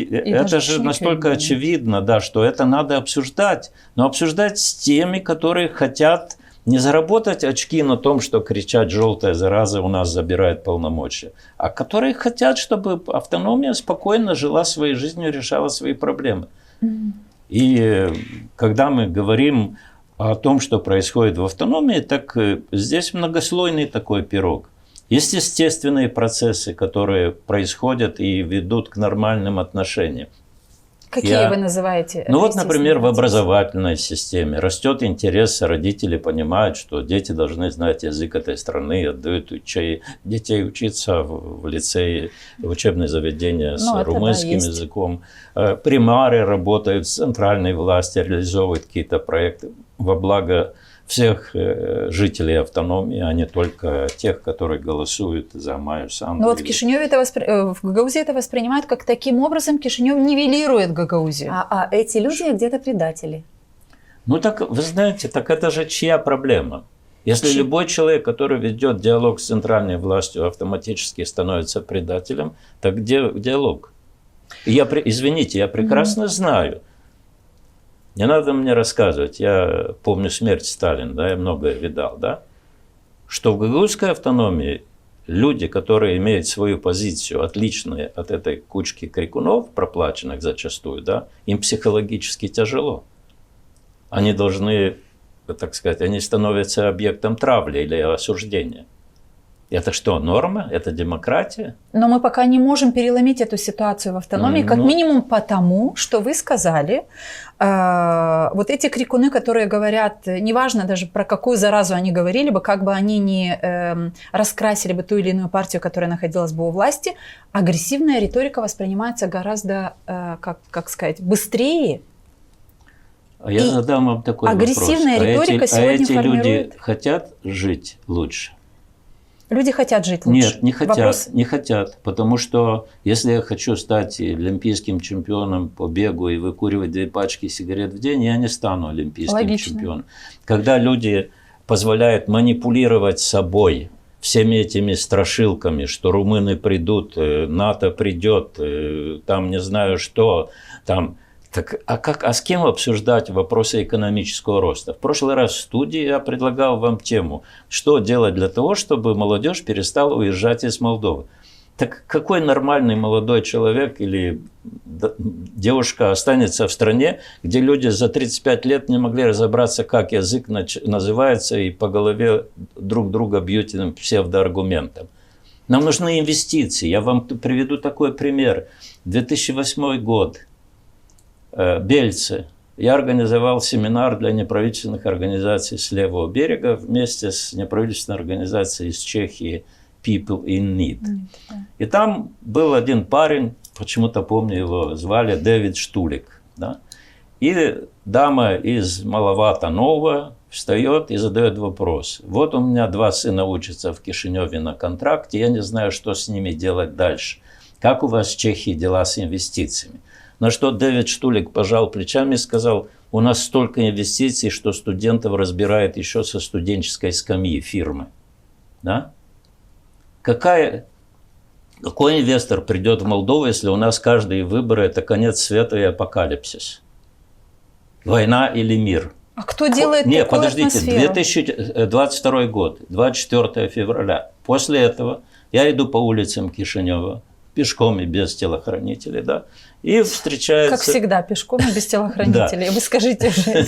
это же настолько очевидно, да, что это надо обсуждать. Но обсуждать с теми, которые хотят не заработать очки на том, что кричать «желтая зараза у нас забирает полномочия», а которые хотят, чтобы автономия спокойно жила своей жизнью, решала свои проблемы. И когда мы говорим о том, что происходит в автономии, так здесь многослойный такой пирог. Есть естественные процессы, которые происходят и ведут к нормальным отношениям. Какие вы называете? Вот, например, в образовательной системе растет интерес, родители понимают, что дети должны знать язык этой страны, отдают детей учиться в лицее, в учебные заведения с румынским языком. Примары работают с центральной властью, реализовывают какие-то проекты во благо всех жителей автономии, а не только тех, которые голосуют за Майю Санду. Но вот в Кишиневе в Гагаузии это воспринимают как таким образом Кишинев нивелирует Гагаузию. А эти люди где-то предатели. Ну так, вы знаете, так это же чья проблема? Если любой человек, который ведет диалог с центральной властью, автоматически становится предателем, так где диалог? Извините, я прекрасно знаю. Не надо мне рассказывать, я помню смерть Сталина, да, я многое видал, да, что в гагаузской автономии люди, которые имеют свою позицию, отличные от этой кучки крикунов, проплаченных зачастую, да, им психологически тяжело. Они должны, так сказать, они становятся объектом травли или осуждения. Это что, норма? Это демократия? Но мы пока не можем переломить эту ситуацию в автономии, как минимум потому, что вы сказали, вот эти крикуны, которые говорят, неважно даже про какую заразу они говорили бы, как бы они ни раскрасили бы ту или иную партию, которая находилась бы у власти, агрессивная риторика воспринимается гораздо, как сказать, быстрее. Я задам вам такой вопрос. Агрессивная риторика сегодня эти формирует... люди хотят жить лучше? Люди хотят жить лучше. Нет, не хотят, не хотят. Потому что если я хочу стать олимпийским чемпионом по бегу и выкуривать 2 пачки сигарет в день, я не стану олимпийским чемпионом. Когда люди позволяют манипулировать собой, всеми этими страшилками, что румыны придут, НАТО придет, там не знаю что, там... Так, а с кем обсуждать вопросы экономического роста? В прошлый раз в студии я предлагал вам тему, что делать для того, чтобы молодежь перестала уезжать из Молдовы. Так какой нормальный молодой человек или девушка останется в стране, где люди за 35 лет не могли разобраться, как язык называется, и по голове друг друга бьют этим псевдоаргументом? Нам нужны инвестиции. Я вам приведу такой пример. 2008 год. Бельцы. Я организовал семинар для неправительственных организаций с левого берега вместе с неправительственной организацией из Чехии People in Need. И там был один парень, почему-то помню его, звали Дэвид Штулик. Да? И дама из Маловата Нова встает и задает вопрос. Вот у меня 2 сына учатся в Кишиневе на контракте, я не знаю, что с ними делать дальше. Как у вас в Чехии дела с инвестициями? На что Дэвид Штулик пожал плечами и сказал, у нас столько инвестиций, что студентов разбирает еще со студенческой скамьи фирмы. Да? Какой инвестор придет в Молдову, если у нас каждые выборы – это конец света и апокалипсис? Война или мир? А кто делает такую подождите, атмосферу? 2022 год, 24 февраля. После этого я иду по улицам Кишинева, пешком и без телохранителей, да, и встречается... Как всегда, пешком и без телохранителей, вы скажите уже.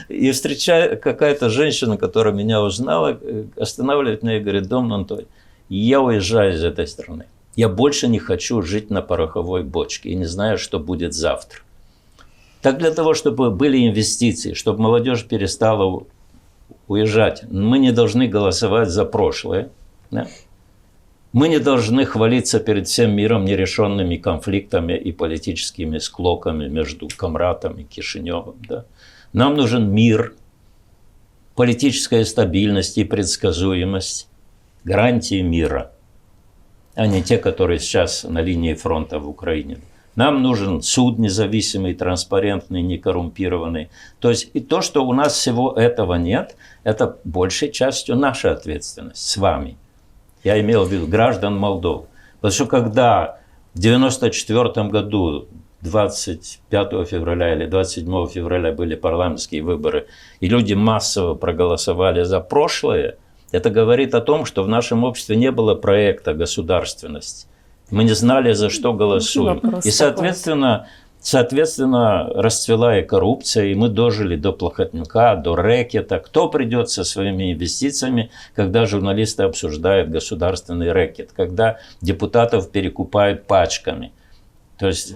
И встречает какая-то женщина, которая меня узнала, останавливает меня и говорит, Дом Антон, я уезжаю из этой страны. Я больше не хочу жить на пороховой бочке и не знаю, что будет завтра. Так для того, чтобы были инвестиции, чтобы молодежь перестала уезжать, мы не должны голосовать за прошлое, да? Мы не должны хвалиться перед всем миром нерешенными конфликтами и политическими склоками между Камратом и Кишиневым. Да? Нам нужен мир, политическая стабильность и предсказуемость, гарантии мира, а не те, которые сейчас на линии фронта в Украине. Нам нужен суд независимый, транспарентный, некоррумпированный. То есть и то, что у нас всего этого нет, это большей частью наша ответственность с вами. Я имел в виду граждан Молдовы. Потому что когда в 1994 году, 25 февраля или 27 февраля были парламентские выборы, и люди массово проголосовали за прошлое, это говорит о том, что в нашем обществе не было проекта государственности. Мы не знали, за что голосуем. И, соответственно, расцвела и коррупция, и мы дожили до Плохотнюка, до рэкета. Кто придет со своими инвестициями, когда журналисты обсуждают государственный рэкет, когда депутатов перекупают пачками? То есть,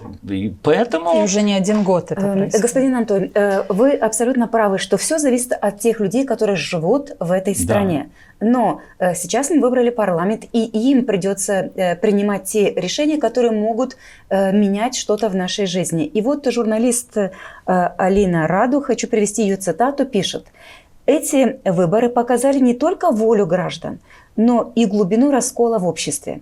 поэтому... И уже не 1 год это происходит. Господин Антон, вы абсолютно правы, что все зависит от тех людей, которые живут в этой стране. Да. Но сейчас мы выбрали парламент, и им придется принимать те решения, которые могут менять что-то в нашей жизни. И вот журналист Алина Раду, хочу привести ее цитату, пишет: Эти выборы показали не только волю граждан, но и глубину раскола в обществе.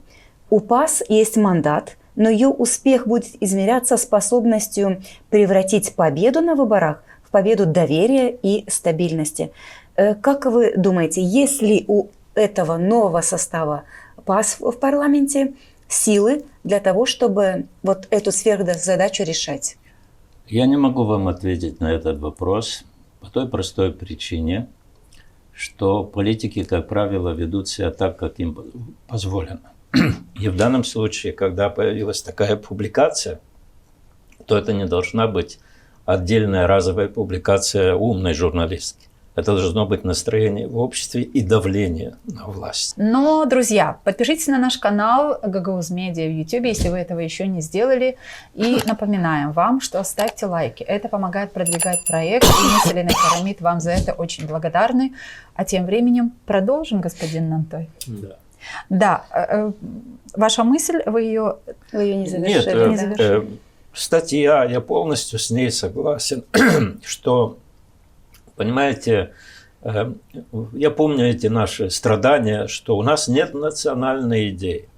У ПАС есть мандат, но ее успех будет измеряться способностью превратить победу на выборах в победу доверия и стабильности. Как вы думаете, есть ли у этого нового состава ПАС в парламенте силы для того, чтобы вот эту сверхзадачу решать? Я не могу вам ответить на этот вопрос по той простой причине, что политики, как правило, ведут себя так, как им позволено. И в данном случае, когда появилась такая публикация, то это не должна быть отдельная разовая публикация умной журналистки. Это должно быть настроение в обществе и давление на власть. Но, друзья, подпишитесь на наш канал Гагауз Медиа в YouTube, если вы этого еще не сделали. И напоминаем вам, что ставьте лайки. Это помогает продвигать проект. И мы с Еленой Карамид вам за это очень благодарны. А тем временем продолжим, господин Нантой. Да. Да. Ваша мысль, вы ее не завершили? Не завершили. Статья, я полностью с ней согласен, что... Понимаете, я помню эти наши страдания, что у нас нет национальной идеи.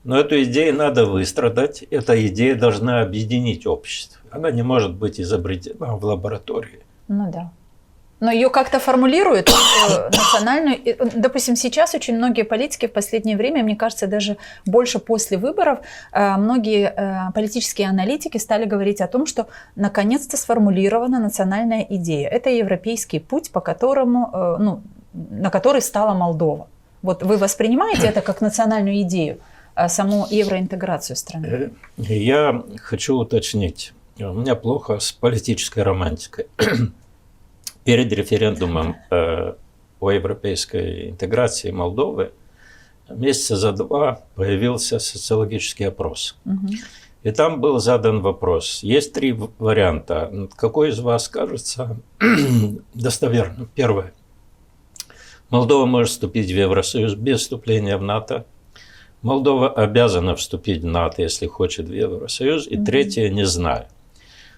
Но эту идею надо выстрадать, эта идея должна объединить общество. Она не может быть изобретена в лаборатории. Ну да. Но ее как-то формулируют национальную. Допустим, сейчас очень многие политики в последнее время, мне кажется, даже больше после выборов, многие политические аналитики стали говорить о том, что наконец-то сформулирована национальная идея. Это европейский путь, по которому, на который стала Молдова. Вот вы воспринимаете это как национальную идею, саму евроинтеграцию страны? Я хочу уточнить. У меня плохо с политической романтикой. Перед референдумом о европейской интеграции Молдовы месяца за 2 появился социологический опрос. И там был задан вопрос. Есть 3 варианта. Какой из вас кажется достоверным? Первое. Молдова может вступить в Евросоюз без вступления в НАТО. Молдова обязана вступить в НАТО, если хочет в Евросоюз. И третье, не знаю.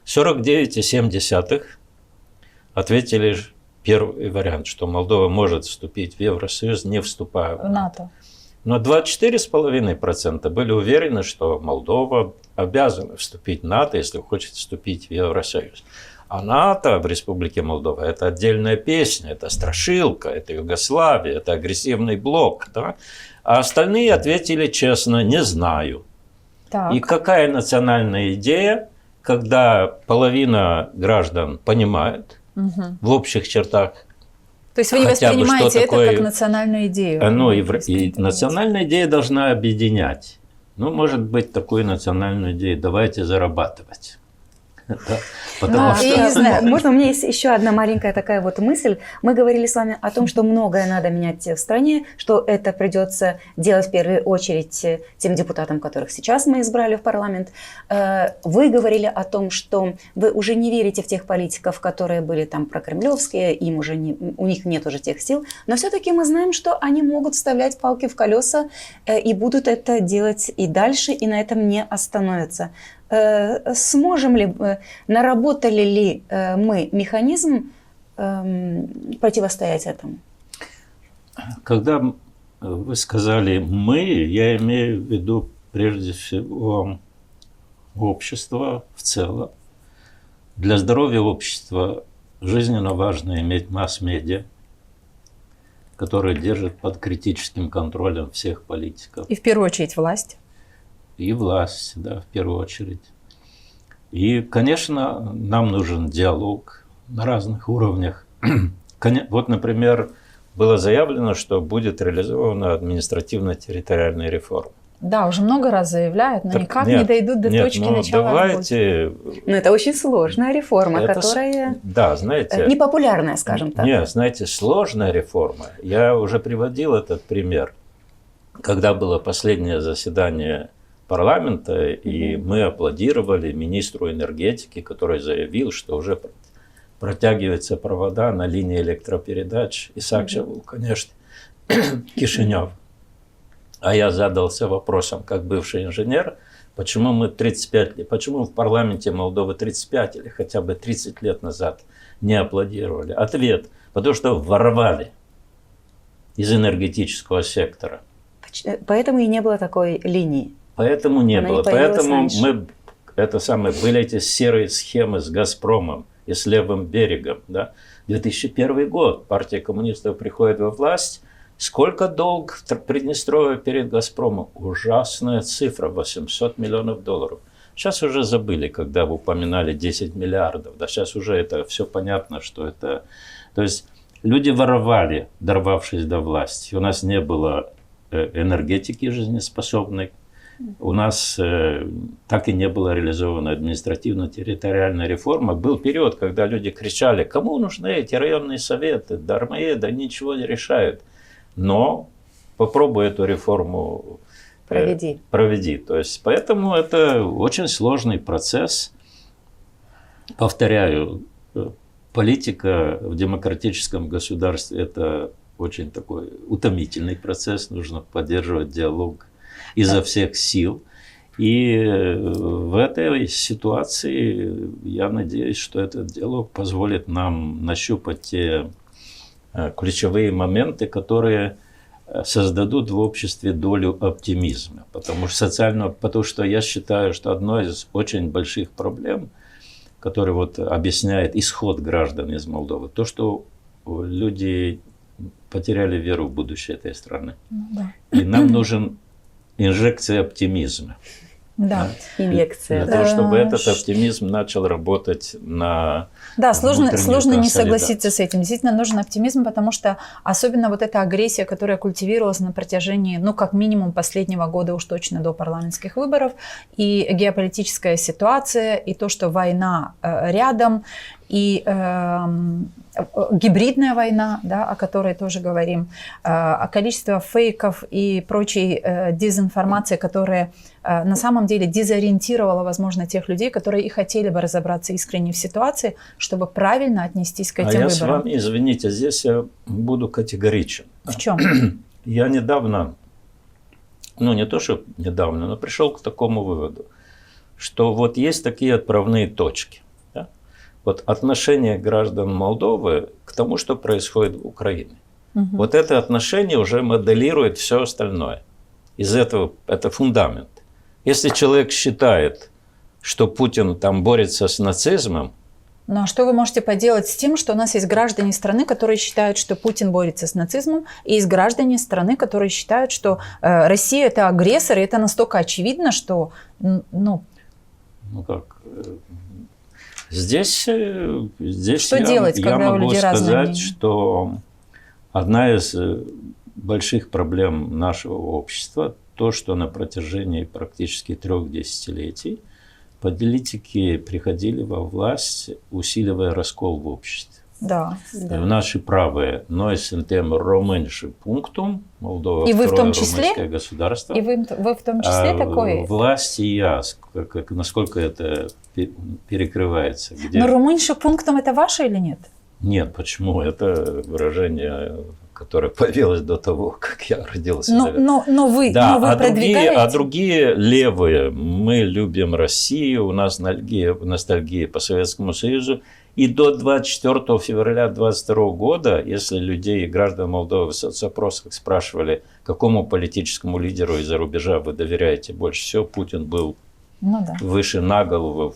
49,7% ответили первый вариант, что Молдова может вступить в Евросоюз, не вступая в НАТО. Но 24,5% были уверены, что Молдова обязана вступить в НАТО, если хочет вступить в Евросоюз. А НАТО в Республике Молдова – это отдельная песня, это страшилка, это Югославия, это агрессивный блок. Да? А остальные ответили честно: не знаю. Так. И какая национальная идея, когда половина граждан понимает, в общих чертах. То есть вы не воспринимаете это как национальную идею? И национальная идея должна объединять. Может быть, такую национальную идею давайте зарабатывать. Потому что... Я не знаю, можно у меня есть еще одна маленькая такая вот мысль. Мы говорили с вами о том, что многое надо менять в стране, что это придется делать в первую очередь тем депутатам, которых сейчас мы избрали в парламент. Вы говорили о том, что вы уже не верите в тех политиков, которые были там прокремлевские, у них нет уже тех сил, но все-таки мы знаем, что они могут вставлять палки в колеса и будут это делать и дальше, и на этом не остановятся. Сможем ли, наработали ли мы механизм противостоять этому? Когда вы сказали «мы», я имею в виду прежде всего общество в целом. Для здоровья общества жизненно важно иметь масс-медиа, которые держат под критическим контролем всех политиков. И в первую очередь власть. И власть, да, в первую очередь. И, конечно, нам нужен диалог на разных уровнях. Вот, например, было заявлено, что будет реализована административно-территориальная реформа. Да, уже много раз заявляют, но никак не дойдут до точки начала. Давайте... Но это очень сложная реформа, которая... Да, знаете... Непопулярная, скажем так. Нет, знаете, сложная реформа. Я уже приводил этот пример. Когда было последнее заседание парламента, и мы аплодировали министру энергетики, который заявил, что уже протягиваются провода на линии электропередач. Исакчеву, конечно, Кишинев. А я задался вопросом, как бывший инженер, почему почему в парламенте Молдовы 35 или хотя бы 30 лет назад не аплодировали? Ответ: Потому что воровали из энергетического сектора. Поэтому и не было такой линии. Поэтому не Она было. не появилась Поэтому раньше. были эти серые схемы с «Газпромом» и с левым берегом. Да? 2001 год. Партия коммунистов приходит во власть. Сколько долг в Приднестровье перед «Газпромом»? Ужасная цифра – $800 миллионов. Сейчас уже забыли, когда вы упоминали 10 миллиардов. Да, сейчас уже это все понятно, что это... То есть люди воровали, дорвавшись до власти. У нас не было энергетики жизнеспособной. У нас так и не была реализована административно-территориальная реформа. Был период, когда люди кричали: кому нужны эти районные советы, дармоеды, ничего не решают. Но попробуй эту реформу проведи. То есть, поэтому это очень сложный процесс. Повторяю, политика в демократическом государстве – это очень такой утомительный процесс. Нужно поддерживать диалог изо всех сил. И в этой ситуации я надеюсь, что этот диалог позволит нам нащупать те ключевые моменты, которые создадут в обществе долю оптимизма. Потому что я считаю, что одной из очень больших проблем, которая объясняет исход граждан из Молдовы, то, что люди потеряли веру в будущее этой страны. Да. И нам нужен инжекция оптимизма. Да. Инъекция. Для того, чтобы этот оптимизм начал работать на Да, сложно не консолидацию. согласиться с этим. Действительно нужен оптимизм, потому что особенно вот эта агрессия, которая культивировалась на протяжении, как минимум последнего года, уж точно до парламентских выборов, и геополитическая ситуация, и то, что война рядом, и гибридная война, да, о которой тоже говорим, количество фейков и прочей дезинформации, которая на самом деле дезориентировала, возможно, тех людей, которые и хотели бы разобраться искренне в ситуации, чтобы правильно отнестись к этим выборам. Я с вами, извините, здесь я буду категоричен. В чем? Я недавно, не то что недавно, но пришел к такому выводу, что есть такие отправные точки. Да? Отношение граждан Молдовы к тому, что происходит в Украине. Угу. Это отношение уже моделирует все остальное. Из этого это фундамент. Если человек считает, что Путин там борется с нацизмом. Ну а что вы можете поделать с тем, что у нас есть граждане страны, которые считают, что Путин борется с нацизмом, и есть граждане страны, которые считают, что Россия – это агрессор, и это настолько очевидно, что… Здесь что я делать, когда могу у людей разные сказать, мнения? что одна из больших проблем нашего общества – то, что на протяжении практически 3 десятилетий политики приходили во власть, усиливая раскол в обществе. Да. Наши правые, noi suntem româniși punctum, Молдова и вы в том второе числе? румынское государство. И вы в том числе такой? Власть и я, насколько это перекрывается. Где... Но румыньши пунктом это ваше или нет? Нет, почему? Это выражение, которое появилось до того, как я родился. Но вы продвигаете? Другие левые. Мы любим Россию, у нас ностальгия по Советскому Союзу. И до 24 февраля 2022 года, если людей, граждан Молдовы в соцопросах спрашивали, какому политическому лидеру из-за рубежа вы доверяете больше всего, Путин был выше на голову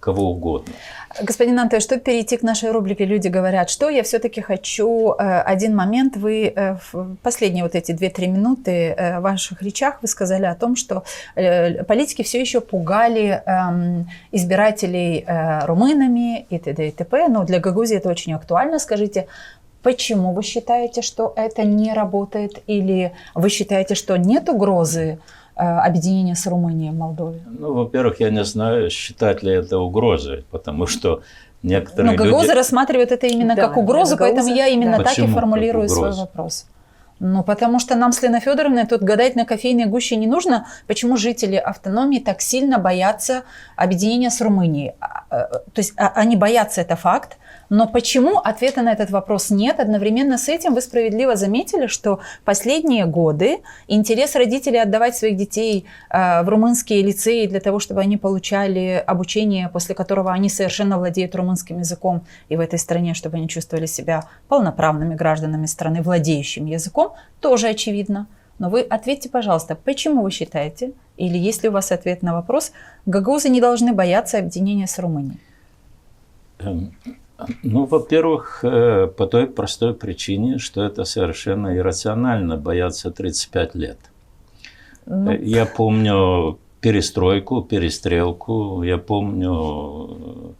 кого угодно. Господин Антон, чтобы перейти к нашей рубрике «Люди говорят что», я все-таки хочу один момент. Вы в последние эти 2-3 минуты в ваших речах вы сказали о том, что политики все еще пугали избирателей румынами и т.д. и т.п. Но для Гагаузии это очень актуально. Скажите, почему вы считаете, что это не работает? Или вы считаете, что нет угрозы объединения с Румынией в Молдове? Во-первых, я не знаю, считать ли это угрозой, потому что некоторые люди... Но Гагаузы рассматривают это именно как угрозу, поэтому я именно так и формулирую свой вопрос. Потому что нам с Леной Федоровной тут гадать на кофейной гуще не нужно, почему жители автономии так сильно боятся объединения с Румынией. То есть они боятся, это факт, Но почему ответа на этот вопрос нет? Одновременно с этим вы справедливо заметили, что последние годы интерес родителей отдавать своих детей в румынские лицеи для того, чтобы они получали обучение, после которого они совершенно владеют румынским языком, и в этой стране, чтобы они чувствовали себя полноправными гражданами страны, владеющими языком, тоже очевидно. Но вы ответьте, пожалуйста, почему вы считаете, или есть ли у вас ответ на вопрос, гагаузы не должны бояться объединения с Румынией? Ну, во-первых, по той простой причине, что это совершенно иррационально бояться 35 лет. Я помню перестройку, перестрелку, я помню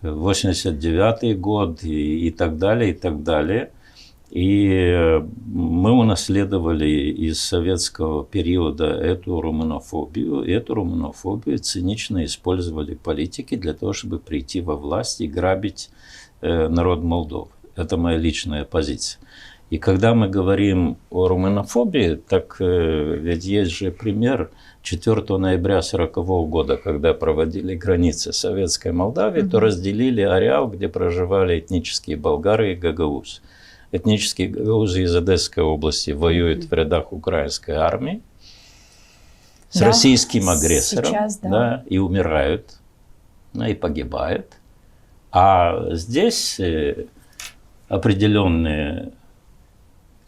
89-й год и так далее, и так далее. И мы унаследовали из советского периода эту румынофобию. И эту румынофобию цинично использовали политики для того, чтобы прийти во власть и грабить народ Молдовы. Это моя личная позиция. И когда мы говорим о румынофобии, так ведь есть же пример 4 ноября 1940 года, когда проводили границы Советской Молдавии, то разделили ареал, где проживали этнические болгары и гагаузы. Этнические гагаузы из Одесской области воюют в рядах украинской армии с российским агрессором, сейчас, да, и умирают, и погибают. А здесь определенные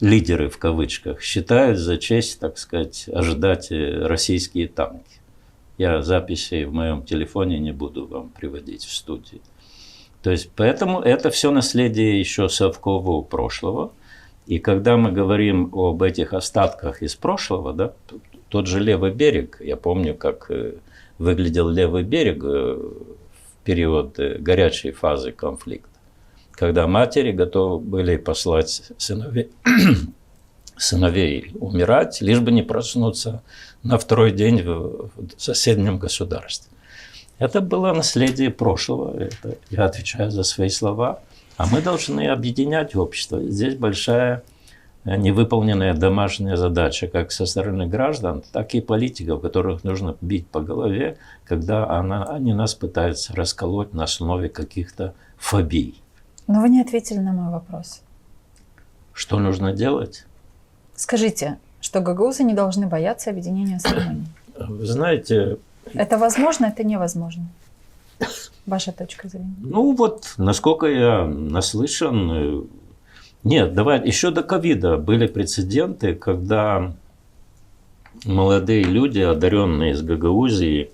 лидеры, в кавычках, считают за честь, так сказать, ожидать российские танки. Я записи в моем телефоне не буду вам приводить в студии. То есть, поэтому это все наследие еще совкового прошлого. И когда мы говорим об этих остатках из прошлого, да, тот же левый берег, я помню, как выглядел левый берег в период горячей фазы конфликта, когда матери готовы были послать сыновей умирать, лишь бы не проснуться на второй день в соседнем государстве. Это было наследие прошлого, это я отвечаю за свои слова. А мы должны объединять общество. Здесь большая невыполненная домашняя задача, как со стороны граждан, так и политиков, которых нужно бить по голове, когда они нас пытаются расколоть на основе каких-то фобий. Но вы не ответили на мой вопрос. Что нужно делать? Скажите, что гагаузы не должны бояться объединения с Румынией. Вы знаете... Это возможно, это невозможно? Ваша точка зрения. Ну вот, насколько я наслышан... Нет, давай, еще до ковида были прецеденты, когда молодые люди, одаренные из Гагаузии,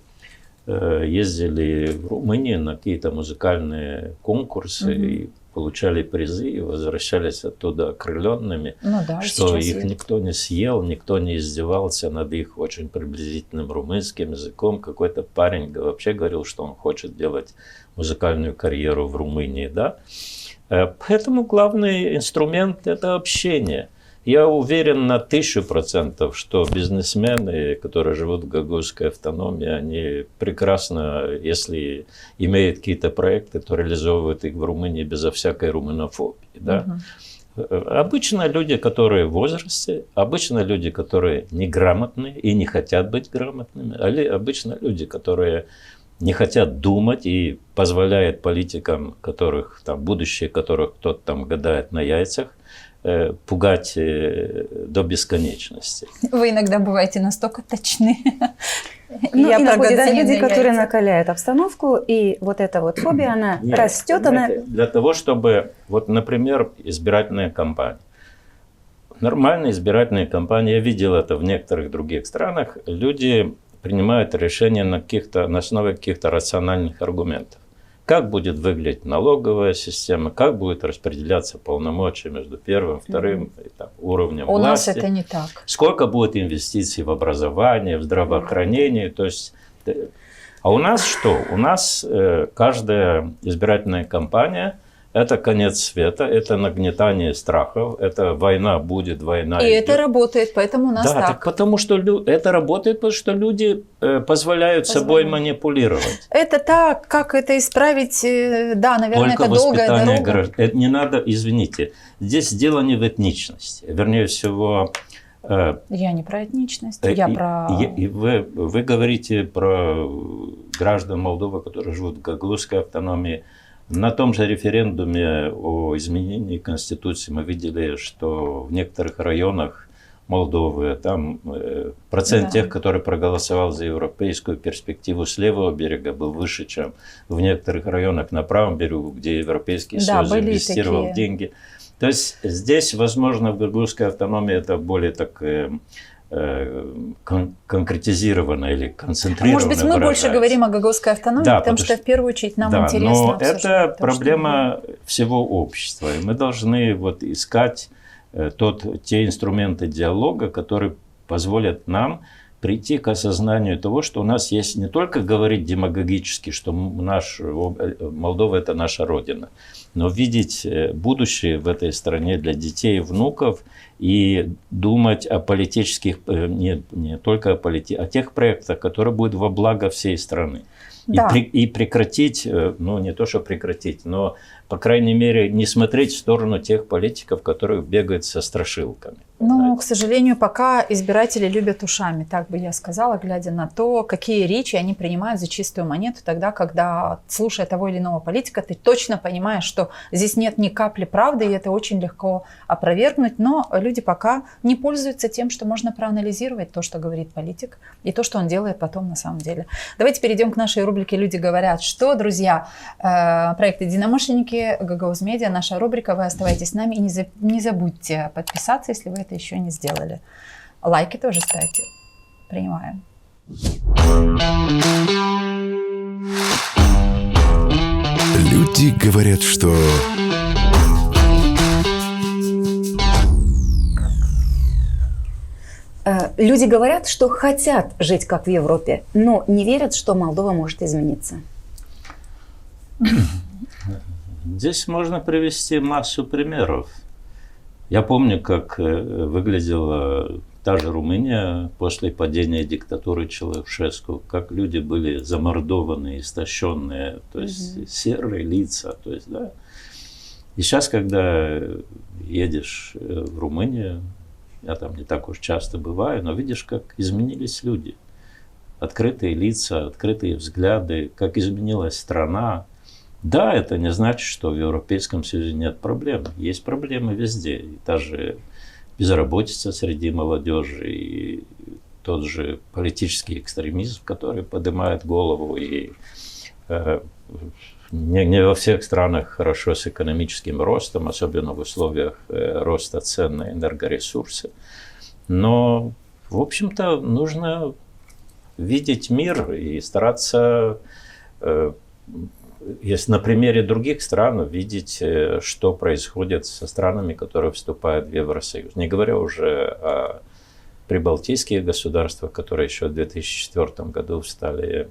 ездили в Румынию на какие-то музыкальные конкурсы и получали призы, и возвращались оттуда окрыленными, ну да, что их никто не съел, никто не издевался над их очень приблизительным румынским языком. Какой-то парень вообще говорил, что он хочет делать музыкальную карьеру в Румынии. Да? Поэтому главный инструмент – это общение. Я уверен на 1000%, что бизнесмены, которые живут в гагаузской автономии, они прекрасно, если имеют какие-то проекты, то реализовывают их в Румынии безо всякой румынофобии. Да? Обычно люди, которые в возрасте, обычно люди, которые неграмотны и не хотят быть грамотными, обычно люди, которые не хотят думать и позволяют политикам, которых, там, будущее которых кто-то там гадает на яйцах, пугать до бесконечности. Вы иногда бываете настолько точны. Ну, иногда люди, которые накаляют обстановку, и вот эта вот фобия, она растет. Она... Для того, чтобы, вот, например, избирательная кампания. Нормальная избирательная кампания, я видел это в некоторых других странах, люди принимают решения на основе каких-то рациональных аргументов. Как будет выглядеть налоговая система, как будет распределяться полномочия между первым, вторым уровнем власти. У нас это не так. Сколько будет инвестиций в образование, в здравоохранение. То есть, а у нас что? У нас каждая избирательная кампания – это конец света, это нагнетание страхов, это война будет, война и идет. Это работает, поэтому у нас да, так. Потому что это работает, потому что люди позволяют собой манипулировать. Это так, как это исправить, да, наверное, только это долгая дорога. Это не надо, извините, здесь дело не в этничности, вернее всего... Я не про этничность, я про... Вы говорите про граждан Молдовы, которые живут в гагаузской автономии. На том же референдуме о изменении Конституции мы видели, что в некоторых районах Молдовы там процент тех, которые проголосовал за европейскую перспективу с левого берега, был выше, чем в некоторых районах на правом берегу, где Европейский Союз инвестировал деньги. То есть здесь, возможно, в гагаузской автономии это более так конкретизировано или концентрировано. Может быть, мы больше говорим о гагаузской автономии, да, потому что в первую очередь нам интересно. Но это проблема всего общества. И мы должны вот искать те инструменты диалога, которые позволят нам прийти к осознанию того, что у нас есть не только говорить демагогически, что Молдова – это наша родина, но видеть будущее в этой стране для детей и внуков и думать о политических, не только о тех проектах, которые будут во благо всей страны. Да. И прекратить, не то что прекратить, но, по крайней мере, не смотреть в сторону тех политиков, которые бегают со страшилками. К сожалению, пока избиратели любят ушами, так бы я сказала, глядя на то, какие речи они принимают за чистую монету, тогда, когда, слушая того или иного политика, ты точно понимаешь, что здесь нет ни капли правды, и это очень легко опровергнуть, но люди пока не пользуются тем, что можно проанализировать то, что говорит политик, и то, что он делает потом на самом деле. Давайте перейдем к нашей рубрике «Люди говорят что». Друзья, проект «Единомышленники», Гагаuz Медиа, наша рубрика, вы оставайтесь с нами, и не забудьте подписаться, если вы это еще не сделали. Лайки тоже ставьте. Принимаем. Люди говорят, что... Люди говорят, что хотят жить как в Европе, но не верят, что Молдова может измениться. Здесь можно привести массу примеров. Я помню, как выглядела та же Румыния после падения диктатуры Чаушеску, как люди были замордованы, истощенные, то есть серые лица. То есть, да. И сейчас, когда едешь в Румынию, я там не так уж часто бываю, но видишь, как изменились люди. Открытые лица, открытые взгляды, как изменилась страна. Да, это не значит, что в Европейском Союзе нет проблем. Есть проблемы везде. И та же безработица среди молодежи, и тот же политический экстремизм, который поднимает голову. И не во всех странах хорошо с экономическим ростом, особенно в условиях роста цен на энергоресурсы. Но, в общем-то, нужно видеть мир и стараться... Если на примере других стран видеть, что происходит со странами, которые вступают в Евросоюз. Не говоря уже о прибалтийских государствах, которые еще в 2004 году стали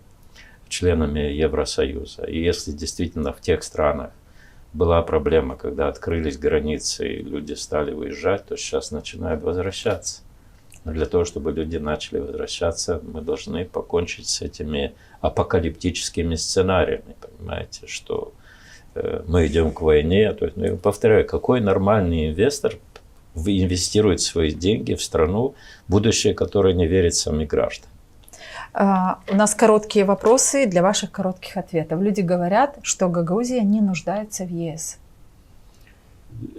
членами Евросоюза. И если действительно в тех странах была проблема, когда открылись границы и люди стали уезжать, то сейчас начинают возвращаться. Но для того, чтобы люди начали возвращаться, мы должны покончить с этими апокалиптическими сценариями. Понимаете, что мы идем к войне. То есть, я повторяю, какой нормальный инвестор инвестирует свои деньги в страну, будущее которой не верит сами граждане? У нас короткие вопросы для ваших коротких ответов. Люди говорят, что Гагаузия не нуждается в ЕС.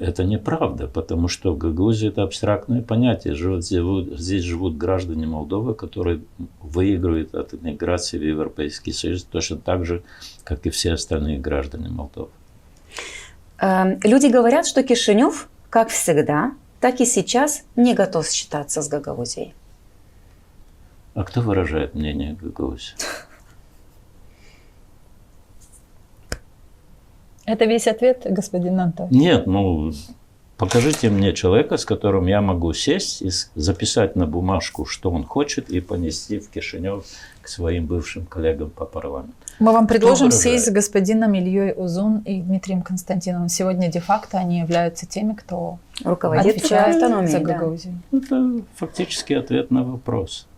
Это неправда, потому что Гагаузия – это абстрактное понятие. Здесь живут граждане Молдовы, которые выигрывают от иммиграции в Европейский Союз точно так же, как и все остальные граждане Молдовы. Люди говорят, что Кишинев, как всегда, так и сейчас не готов считаться с Гагаузией. А кто выражает мнение Гагаузии? Это весь ответ, господин Антон? Нет, покажите мне человека, с которым я могу сесть и записать на бумажку, что он хочет, и понести в Кишинев к своим бывшим коллегам по парламенту. Мы вам предложим сесть с господином Ильей Узун и Дмитрием Константиновым. Сегодня де-факто они являются теми, кто отвечает за Гагаузию. Да. Это фактически ответ на вопрос.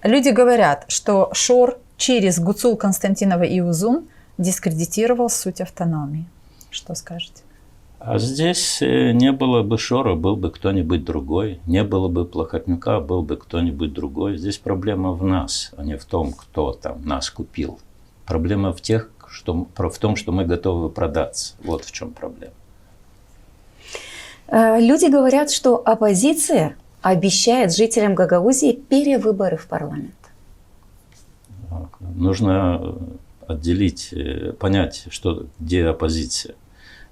Люди говорят, что Шор через Гуцул, Константинова и Узун дискредитировал суть автономии. Что скажете? А здесь не было бы Шора, был бы кто-нибудь другой. Не было бы Плохотнюка, был бы кто-нибудь другой. Здесь проблема в нас, а не в том, кто там нас купил. Проблема в тех, в том, что мы готовы продаться. Вот в чем проблема. Люди говорят, что оппозиция обещает жителям Гагаузии перевыборы в парламент. Нужно отделить, понять, где оппозиция.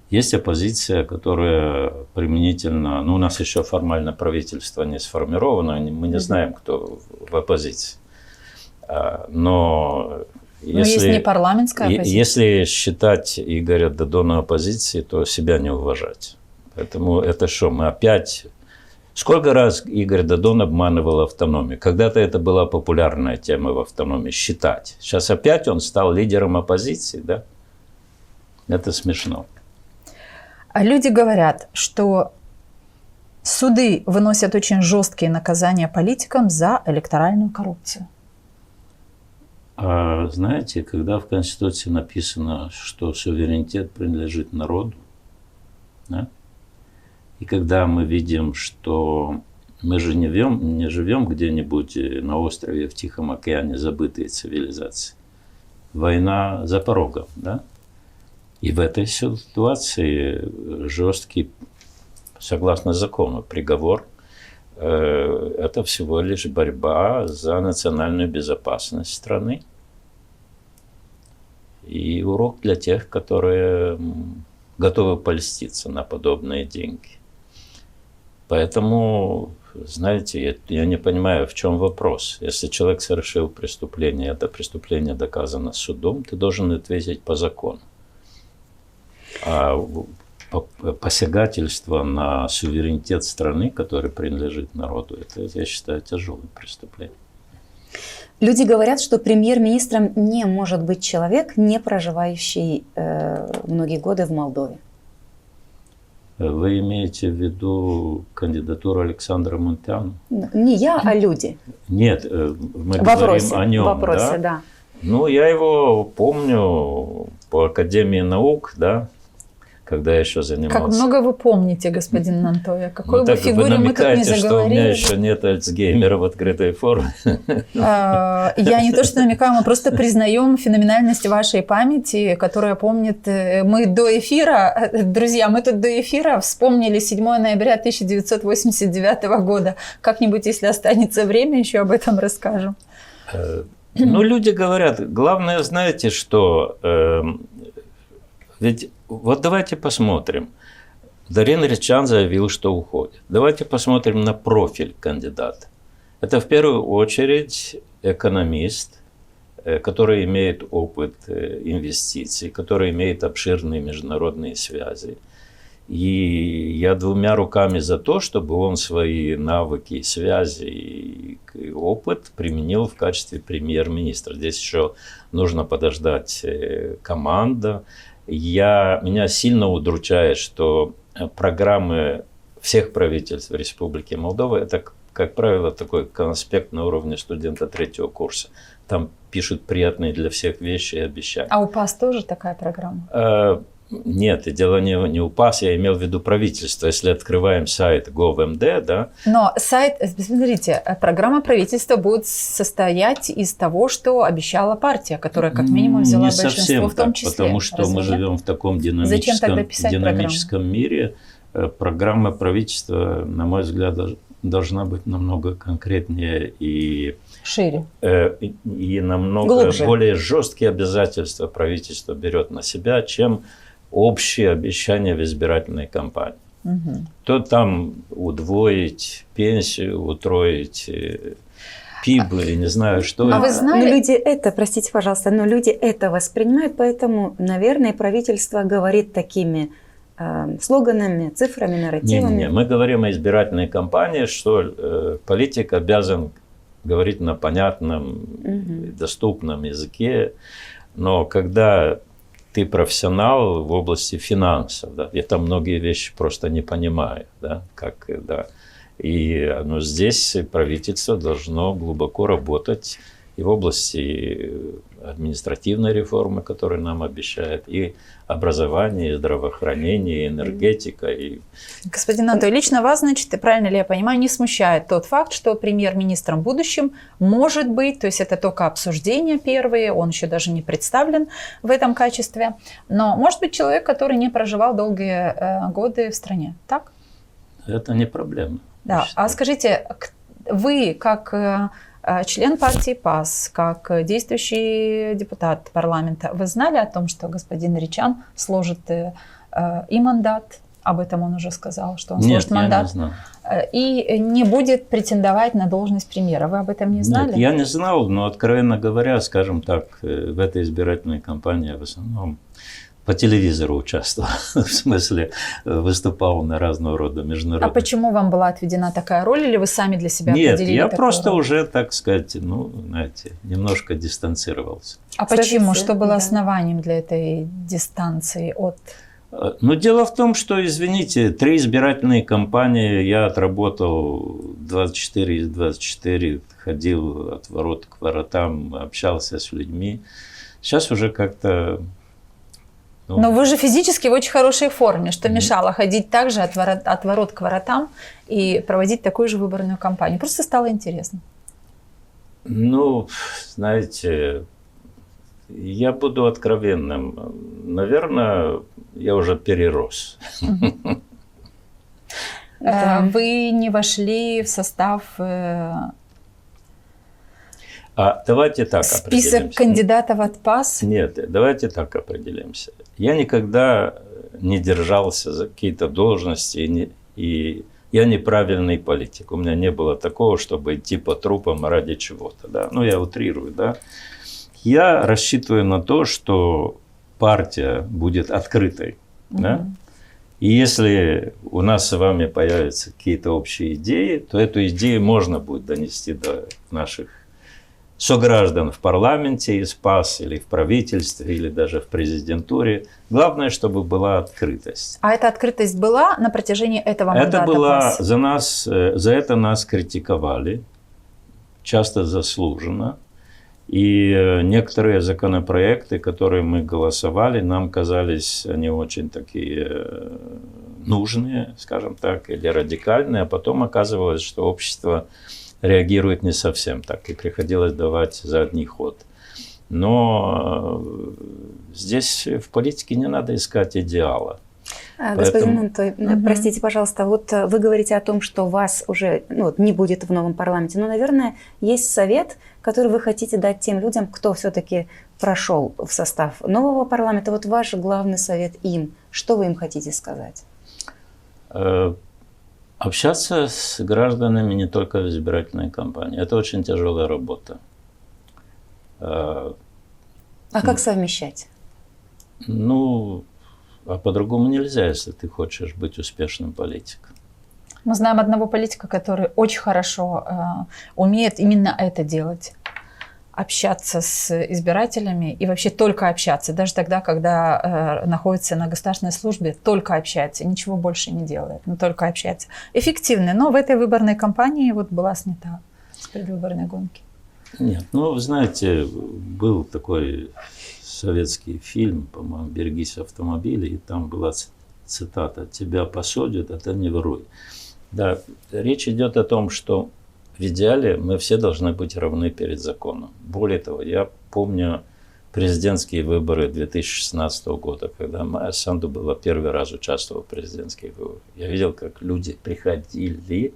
Есть оппозиция, которая применительно... у нас еще формально правительство не сформировано, мы не знаем, кто в оппозиции. Но есть не парламентская оппозиция. Если считать Игоря Додона оппозицией, то себя не уважать. Поэтому это что, мы опять... Сколько раз Игорь Додон обманывал автономию? Когда-то это была популярная тема в автономии – считать. Сейчас опять он стал лидером оппозиции, да? Это смешно. А люди говорят, что суды выносят очень жесткие наказания политикам за электоральную коррупцию. А знаете, когда в Конституции написано, что суверенитет принадлежит народу, да? И когда мы видим, что мы же не живем где-нибудь на острове в Тихом океане, забытые цивилизации. Война за порогом, да? И в этой ситуации жесткий, согласно закону, приговор – это всего лишь борьба за национальную безопасность страны. И урок для тех, которые готовы польститься на подобные деньги. Поэтому, знаете, я не понимаю, в чем вопрос. Если человек совершил преступление, это преступление доказано судом, ты должен ответить по закону. А посягательство на суверенитет страны, который принадлежит народу, это, я считаю, тяжелое преступление. Люди говорят, что премьер-министром не может быть человек, не проживающий многие годы в Молдове. Вы имеете в виду кандидатуру Александра Мунтяна? Не я, а люди. Нет, мы говорим о нем. В вопросе, да. Я его помню по Академии наук, да, когда я еще занимался. Как много вы помните, господин Нантоя? Какой бы фигуре мы тут не заговорили? Что у меня еще нет Альцгеймера в открытой форме. Я не то что намекаю, мы просто признаем феноменальность вашей памяти, которая помнит... Мы до эфира, друзья, мы тут до эфира вспомнили 7 ноября 1989 года. Как-нибудь, если останется время, еще об этом расскажем. Люди говорят, главное, знаете, что... Ведь вот давайте посмотрим. Дарин Ричан заявил, что уходит. Давайте посмотрим на профиль кандидата. Это в первую очередь экономист, который имеет опыт инвестиций, который имеет обширные международные связи. И я двумя руками за то, чтобы он свои навыки, связи и опыт применил в качестве премьер-министра. Здесь еще нужно подождать команда. Меня сильно удручает, что программы всех правительств Республики Молдова – это, как правило, такой конспект на уровне студента 3-го курса. Там пишут приятные для всех вещи и обещания. А у ПАС тоже такая программа? Нет, дело не УПАС, я имел в виду правительство. Если открываем сайт Gov.md, да. Но сайт, смотрите, программа правительства будет состоять из того, что обещала партия, которая как минимум взяла большинство в том числе. Потому что мы живем в таком динамическом мире. Программа правительства, на мой взгляд, должна быть намного конкретнее и шире. И намного глубже. Более жесткие обязательства правительство берет на себя, чем общие обещания в избирательной кампании. Угу. То там удвоить пенсию, утроить ПИБ, не знаю что. А вы знали? Но люди это, простите, пожалуйста, но люди это воспринимают, поэтому, наверное, правительство говорит такими слоганами, цифрами, нарративами. Не, мы говорим о избирательной кампании, что политик обязан говорить на понятном, доступном языке, но когда ты профессионал в области финансов, да, я там многие вещи просто не понимаю, да, здесь правительство должно глубоко работать и в области административной реформы, которую нам обещают, и образование, и здравоохранение, и энергетика. И... Господин Анатолий, лично вас, значит, правильно ли я понимаю, не смущает тот факт, что премьер-министром в будущем может быть, то есть это только обсуждения первые, он еще даже не представлен в этом качестве, но может быть человек, который не проживал долгие годы в стране, так? Это не проблема. Да. А скажите, вы как член партии ПАС, как действующий депутат парламента, вы знали о том, что господин Ричан сложит и мандат, об этом он уже сказал, что он сложит мандат, и не будет претендовать на должность премьера. Вы об этом не знали? Нет, я не знал, но, откровенно говоря, скажем так, в этой избирательной кампании в основном по телевизору участвовал, в смысле выступал на разного рода международных. А почему вам была отведена такая роль, или вы сами для себя определили? Нет, я просто роль? Уже, так сказать, ну, знаете, немножко дистанцировался. А почему? Что было основанием для этой дистанции от... Ну, дело в том, что, извините, 3 избирательные кампании я отработал 24 из 24, ходил от ворот к воротам, общался с людьми. Сейчас уже как-то... Ну, но вы же физически в очень хорошей форме, что мешало ходить также от ворот к воротам и проводить такую же выборную кампанию. Просто стало интересно. Ну, знаете, я буду откровенным. Наверное, я уже перерос. Вы не вошли в состав... давайте так определимся. Список кандидатов от ПАС? Нет, давайте так определимся. Я никогда не держался за какие-то должности, и я неправильный политик. У меня не было такого, чтобы идти по трупам ради чего-то. Да? Ну, я утрирую. Да? Я рассчитываю на то, что партия будет открытой. Да? И если у нас с вами появятся какие-то общие идеи, то эту идею можно будет донести до наших сограждан в парламенте, из ПАС, или в правительстве, или даже в президентуре. Главное, чтобы была открытость. А эта открытость была на протяжении этого мандата? Это была за это нас критиковали, часто заслуженно. И некоторые законопроекты, которые мы голосовали, нам казались они очень такие нужные, скажем так, или радикальные. А потом оказывалось, что общество реагирует не совсем так, и приходилось давать задний ход. Но здесь в политике не надо искать идеала. Господин Антой, простите, пожалуйста, вот вы говорите о том, что вас уже не будет в новом парламенте, но, наверное, есть совет, который вы хотите дать тем людям, кто все-таки прошел в состав нового парламента. Вот ваш главный совет им. Что вы им хотите сказать? Общаться с гражданами не только в избирательной кампании. Это очень тяжелая работа. А как совмещать? Ну, а по-другому нельзя, если ты хочешь быть успешным политиком. Мы знаем одного политика, который очень хорошо умеет именно это делать. Общаться с избирателями и вообще только общаться. Даже тогда, когда находится на государственной службе, только общается, ничего больше не делает, но только общается. Эффективный, но в этой выборной кампании вот была снята с предвыборной гонки. Нет, ну, вы знаете, был такой советский фильм, по-моему, «Берегись автомобиля», и там была цитата: «Тебя посадят, а ты не воруй». Да, речь идет о том, что в идеале мы все должны быть равны перед законом. Более того, я помню президентские выборы 2016 года, когда Майя Санду была первый раз участвовала в президентских выборах. Я видел, как люди приходили,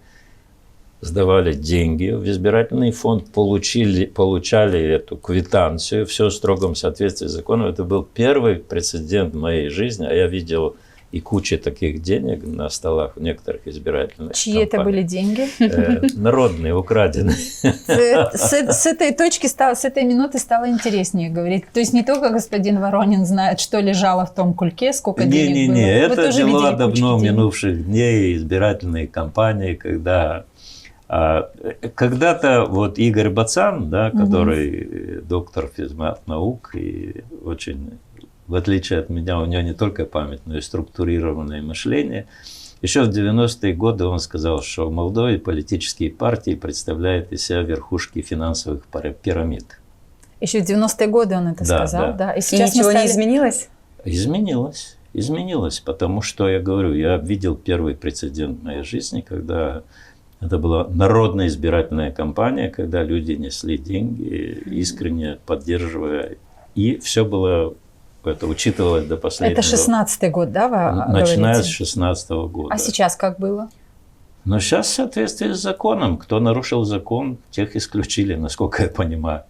сдавали деньги в избирательный фонд, получали эту квитанцию, все в строгом соответствии с законом. Это был первый прецедент в моей жизни, а я видел и куча таких денег на столах в некоторых избирательных Чьи кампаниях. это были деньги? Народные, украденные. С этой точки, с этой минуты стало интереснее говорить. То есть не только господин Воронин знает, что лежало в том кульке, сколько денег было. Не, это дела давно минувших дней, избирательные кампании, когда когда-то вот Игорь Бацан, да, который доктор физмат-наук и очень... В отличие от меня, у него не только память, но и структурированное мышление. Еще в 90-е годы он сказал, что в Молдове политические партии представляют из себя верхушки финансовых пирамид. Еще в 90-е годы он это сказал, да. И ничего не изменилось? Изменилось, потому что, я говорю, я видел первый прецедент в моей жизни, когда это была народная избирательная кампания, когда люди несли деньги, искренне поддерживая, и все было, это учитывалось до последнего. Это 16-й год, да, вы Начиная говорите? с 16-го года. А сейчас как было? Но сейчас в соответствии с законом. Кто нарушил закон, тех исключили, насколько я понимаю.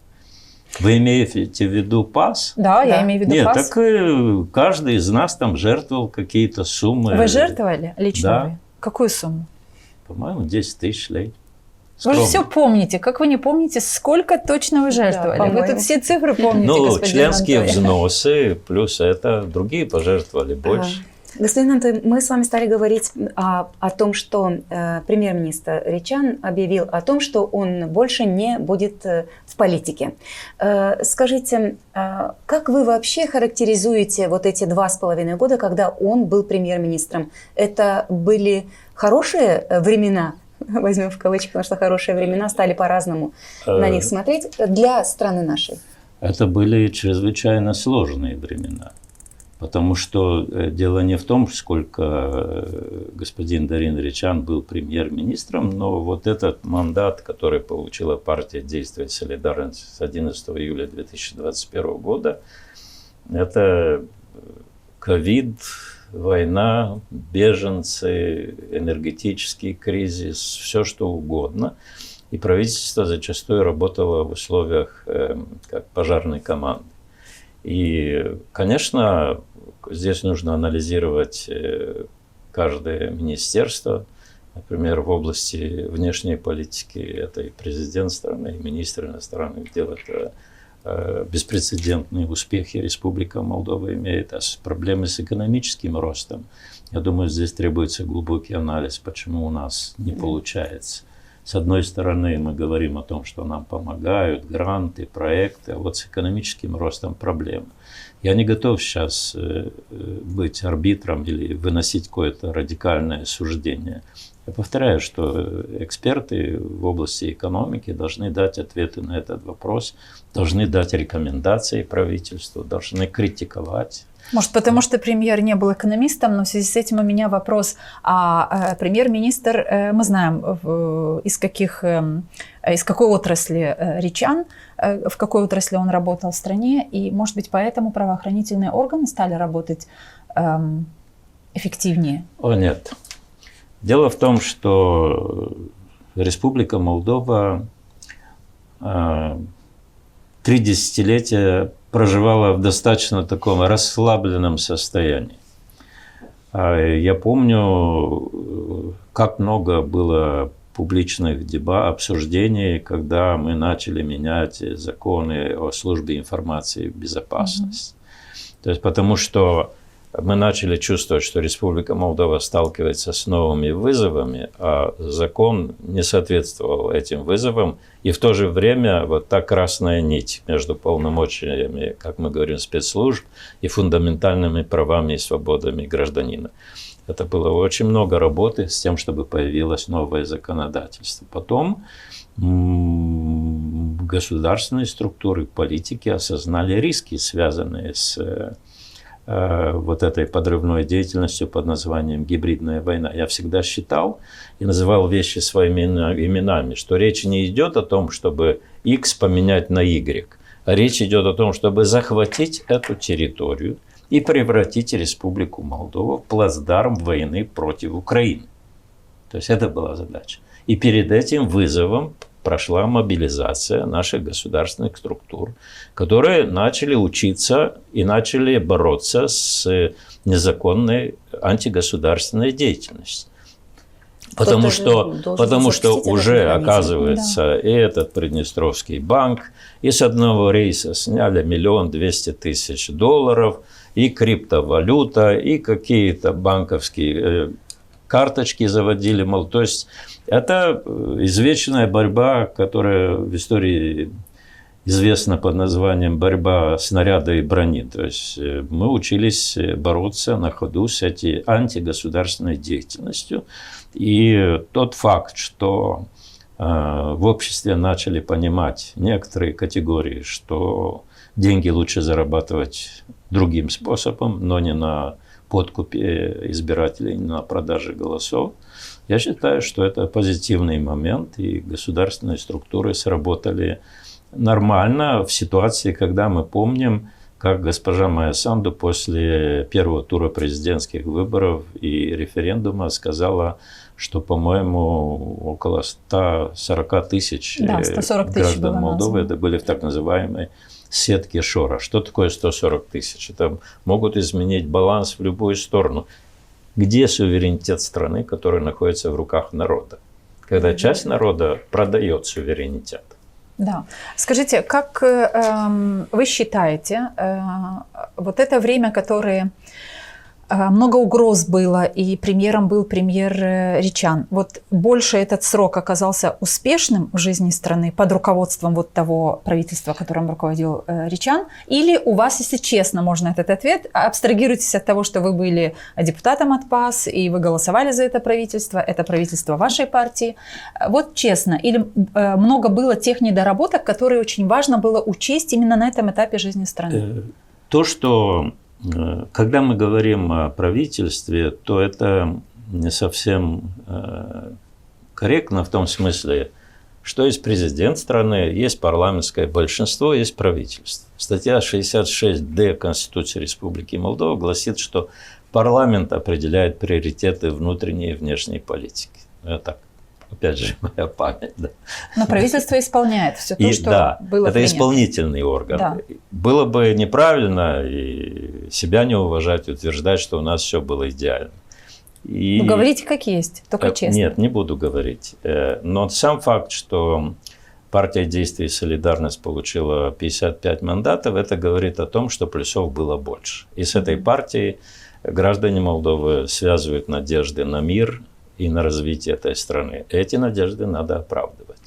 Вы имеете в виду ПАС? Да, я имею в виду Нет, ПАС. так каждый из нас там жертвовал какие-то суммы. Вы жертвовали лично? Да. Вы? Какую сумму? По-моему, 10 тысяч лей. Вы же все помните. Как вы не помните, сколько точно вы жертвовали? Да, вы тут все цифры помните, господин членские Антоний. взносы, плюс это другие пожертвовали больше. Господин Антон, мы с вами стали говорить о том, что премьер-министр Ричан объявил о том, что он больше не будет в политике. Скажите, как вы вообще характеризуете вот эти 2,5 года, когда он был премьер-министром? Это были хорошие времена? Возьмем в кавычки, потому что хорошие времена, стали по-разному на них смотреть для страны нашей. Это были чрезвычайно сложные времена. Потому что дело не в том, сколько господин Дарин Ричан был премьер-министром, но вот этот мандат, который получила партия «Действие солидарность» с 11 июля 2021 года, это ковид, война, беженцы, энергетический кризис, все что угодно. И правительство зачастую работало в условиях как пожарной команды. И, конечно, здесь нужно анализировать каждое министерство. Например, в области внешней политики это и президент страны, и министр иностранных дел. Это беспрецедентные успехи Республика Молдова имеет. А проблемы с экономическим ростом, я думаю, здесь требуется глубокий анализ, почему у нас не получается. С одной стороны, мы говорим о том, что нам помогают гранты, проекты, а вот с экономическим ростом проблемы. Я не готов сейчас быть арбитром или выносить какое-то радикальное суждение. Я повторяю, что эксперты в области экономики должны дать ответы на этот вопрос, должны дать рекомендации правительству, должны критиковать. Может, потому что премьер не был экономистом, но в связи с этим у меня вопрос. А премьер-министр, мы знаем, из какой отрасли Ричан, в какой отрасли он работал в стране, и, может быть, поэтому правоохранительные органы стали работать эффективнее? О, нет. Дело в том, что Республика Молдова 3 десятилетия проживала в достаточно таком расслабленном состоянии. Я помню, как много было публичных обсуждений, когда мы начали менять законы о службе информации и безопасности. То есть, потому что мы начали чувствовать, что Республика Молдова сталкивается с новыми вызовами, а закон не соответствовал этим вызовам. И в то же время вот та красная нить между полномочиями, как мы говорим, спецслужб и фундаментальными правами и свободами гражданина. Это было очень много работы с тем, чтобы появилось новое законодательство. Потом государственные структуры, политики осознали риски, связанные с вот этой подрывной деятельностью под названием гибридная война. Я всегда считал и называл вещи своими именами, что речь не идет о том, чтобы X поменять на Y, а речь идет о том, чтобы захватить эту территорию и превратить Республику Молдова в плацдарм войны против Украины. То есть это была задача. И перед этим вызовом прошла мобилизация наших государственных структур, которые начали учиться и начали бороться с незаконной антигосударственной деятельностью. Потому что уже, оказывается, и этот Приднестровский банк, и с одного рейса сняли $1 200 000, и криптовалюта, и какие-то банковские карточки заводили. То есть это извечная борьба, которая в истории известна под названием «борьба снаряда и брони». То есть мы учились бороться на ходу с этой антигосударственной деятельностью. И тот факт, что в обществе начали понимать некоторые категории, что деньги лучше зарабатывать другим способом, но не на подкупе избирателей, не на продаже голосов. Я считаю, что это позитивный момент, и государственные структуры сработали нормально в ситуации, когда мы помним, как госпожа Майя Санду после первого тура президентских выборов и референдума сказала, что, по-моему, около 140 тысяч граждан Молдовы это были в так называемой сетке Шора. Что такое 140 тысяч? Это могут изменить баланс в любую сторону. Где суверенитет страны, который находится в руках народа? Когда часть народа продает суверенитет. Да. Скажите, как вы считаете, вот это время, которое много угроз было, и премьером был премьер Ричан, вот больше этот срок оказался успешным в жизни страны под руководством вот того правительства, которым руководил Ричан, или у вас, если честно, можно этот ответ, абстрагируйтесь от того, что вы были депутатом от ПАС, и вы голосовали за это правительство вашей партии, вот честно, или много было тех недоработок, которые очень важно было учесть именно на этом этапе жизни страны? То, что когда мы говорим о правительстве, то это не совсем корректно в том смысле, что есть президент страны, есть парламентское большинство, есть правительство. Статья 66-д Конституции Республики Молдова гласит, что парламент определяет приоритеты внутренней и внешней политики. Это, опять же, моя память. Да. Но правительство исполняет все то, что было это принято. Исполнительный орган. Да. Было бы неправильно и себя не уважать, утверждать, что у нас все было идеально. Ну, говорите, как есть, только честно. Нет, не буду говорить. Но сам факт, что партия «Действие и солидарность» получила 55 мандатов, это говорит о том, что плюсов было больше. И с этой партией граждане Молдовы связывают надежды на мир и на развитие этой страны. Эти надежды надо оправдывать.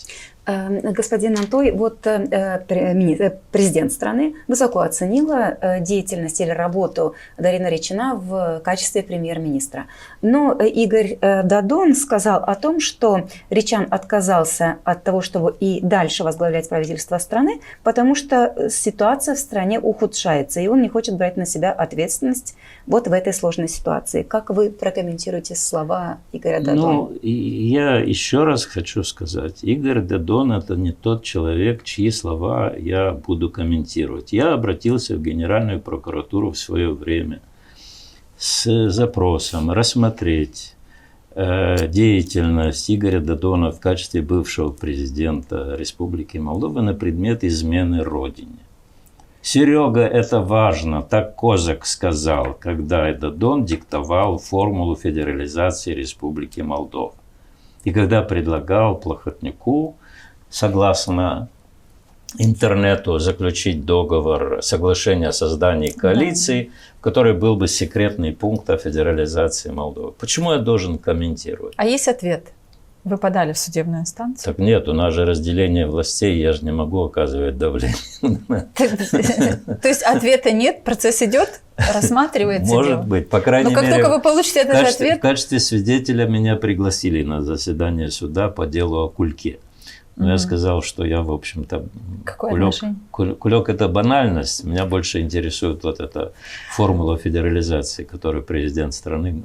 Господин Антой, вот президент страны высоко оценила деятельность или работу Дарины Ричина в качестве премьер-министра. Но Игорь Дадон сказал о том, что Ричан отказался от того, чтобы и дальше возглавлять правительство страны, потому что ситуация в стране ухудшается, и он не хочет брать на себя ответственность вот в этой сложной ситуации. Как вы прокомментируете слова Игоря Дадона? Ну, я еще раз хочу сказать, Игорь Дадон – это не тот человек, чьи слова я буду комментировать. Я обратился в Генеральную прокуратуру в свое время с запросом рассмотреть деятельность Игоря Дадона в качестве бывшего президента Республики Молдова на предмет измены Родине. Серега, это важно, так Козак сказал, когда Дадон диктовал формулу федерализации Республики Молдова. И когда предлагал Плохотнюку, согласно интернету, заключить договор, соглашение о создании коалиции, в которой был бы секретный пункт о федерализации Молдовы. Почему я должен комментировать? А есть ответ? Вы подали в судебную инстанцию? Так нет, у нас же разделение властей, я же не могу оказывать давление. То есть ответа нет, процесс идет, рассматривается? Может быть, по крайней мере. Но как только вы получите этот ответ... В качестве свидетеля меня пригласили на заседание суда по делу о Кульке. Но я сказал, что я, в общем-то, Кулек – это банальность. Меня больше интересует вот эта формула федерализации, которую президент страны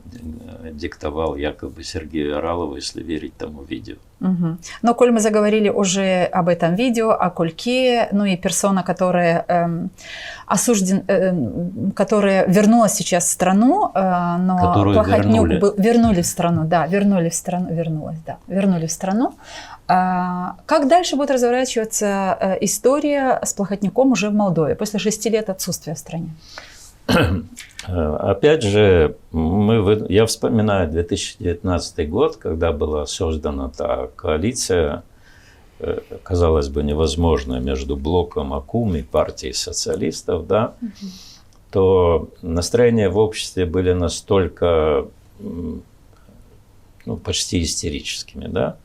диктовал якобы Сергею Оралову, если верить тому видео. Но коль мы заговорили уже об этом видео, о Кульке, ну и персона, которая которая вернулась сейчас в страну, но Плохотнюк вернули в страну, да, вернули в страну. Как дальше будет разворачиваться история с Плохотнюком уже в Молдове после 6 лет отсутствия в стране? Опять же, я вспоминаю 2019 год, когда была создана та коалиция, казалось бы, невозможная между блоком АКУМ и партией социалистов, да, то настроения в обществе были настолько почти истерическими, да,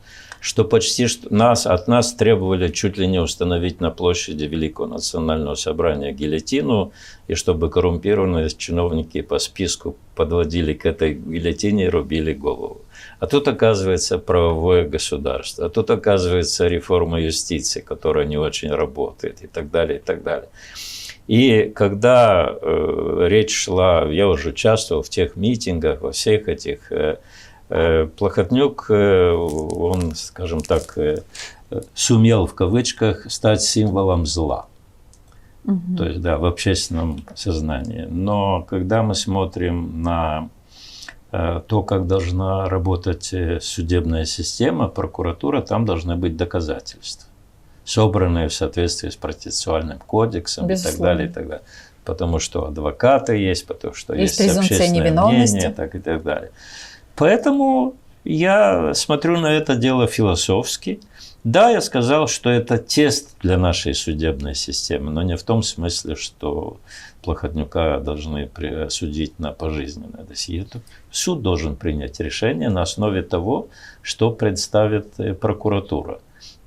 что почти от нас требовали чуть ли не установить на площади Великого национального собрания гильотину, и чтобы коррумпированные чиновники по списку подводили к этой гильотине и рубили голову. А тут, оказывается, правовое государство, а тут, оказывается, реформа юстиции, которая не очень работает, и так далее, и так далее. И когда речь шла, я уже участвовал в тех митингах, во всех этих, Плохотнюк, он, скажем так, сумел в кавычках стать символом зла. То есть, да, в общественном сознании. Но когда мы смотрим на то, как должна работать судебная система, прокуратура, там должны быть доказательства, собранные в соответствии с процессуальным кодексом, безусловно, и так далее, и так далее. Потому что адвокаты есть, потому что есть общественное мнение, так и так далее. Поэтому я смотрю на это дело философски. Да, я сказал, что это тест для нашей судебной системы, но не в том смысле, что Плохотнюка должны осудить на пожизненное досье. Суд должен принять решение на основе того, что представит прокуратура.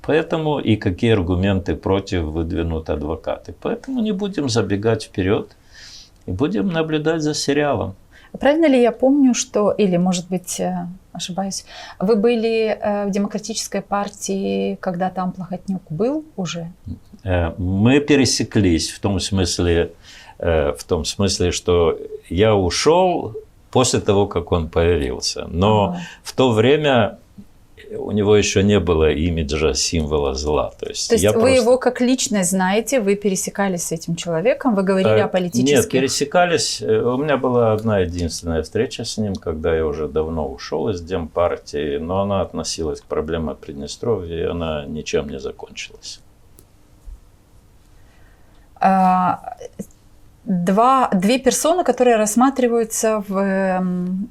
Поэтому и какие аргументы против выдвинут адвокаты. Поэтому не будем забегать вперед и будем наблюдать за сериалом. Правильно ли я помню, что, или, может быть, ошибаюсь, вы были в Демократической партии, когда там Плохотнюк был уже? Мы пересеклись в том смысле, что я ушел после того, как он появился. Но в то время у него еще не было имиджа символа зла. То есть вы его как личность знаете, вы пересекались с этим человеком, вы говорили о политических... Нет, пересекались. У меня была одна единственная встреча с ним, когда я уже давно ушел из Демпартии, но она относилась к проблеме Приднестровья, и она ничем не закончилась. Две персоны, которые рассматриваются в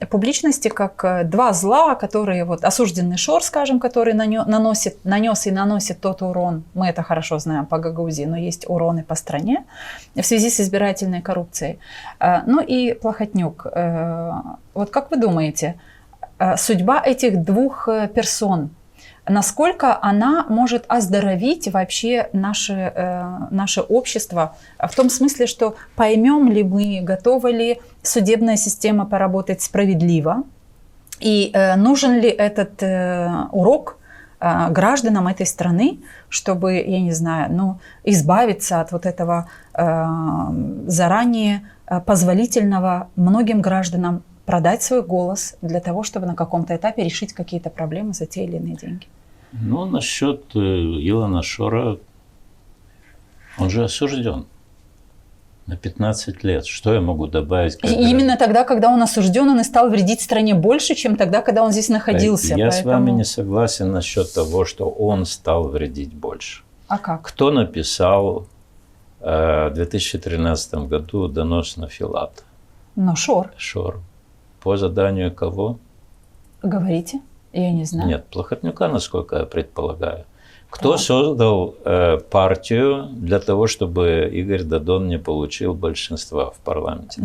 публичности как два зла, которые вот осужденный Шор, скажем, который нанес и наносит тот урон, мы это хорошо знаем по Гагаузии, но есть уроны по стране в связи с избирательной коррупцией. Ну и Плохотнюк. Вот как вы думаете, судьба этих двух персон, насколько она может оздоровить вообще наше общество, в том смысле, что поймем ли мы, готова ли судебная система поработать справедливо, и нужен ли этот урок гражданам этой страны, чтобы, я не знаю, избавиться от вот этого заранее позволительного многим гражданам продать свой голос для того, чтобы на каком-то этапе решить какие-то проблемы за те или иные деньги. Насчет Илона Шора, он же осужден на 15 лет. Что я могу добавить? Именно тогда, когда он осужден, он и стал вредить стране больше, чем тогда, когда он здесь находился. Я с вами не согласен насчет того, что он стал вредить больше. А как? Кто написал в 2013 году донос на Филата? Шор. Шор. По заданию кого? Говорите, я не знаю. Нет, Плохотнюка, насколько я предполагаю. Кто создал партию для того, чтобы Игорь Додон не получил большинства в парламенте?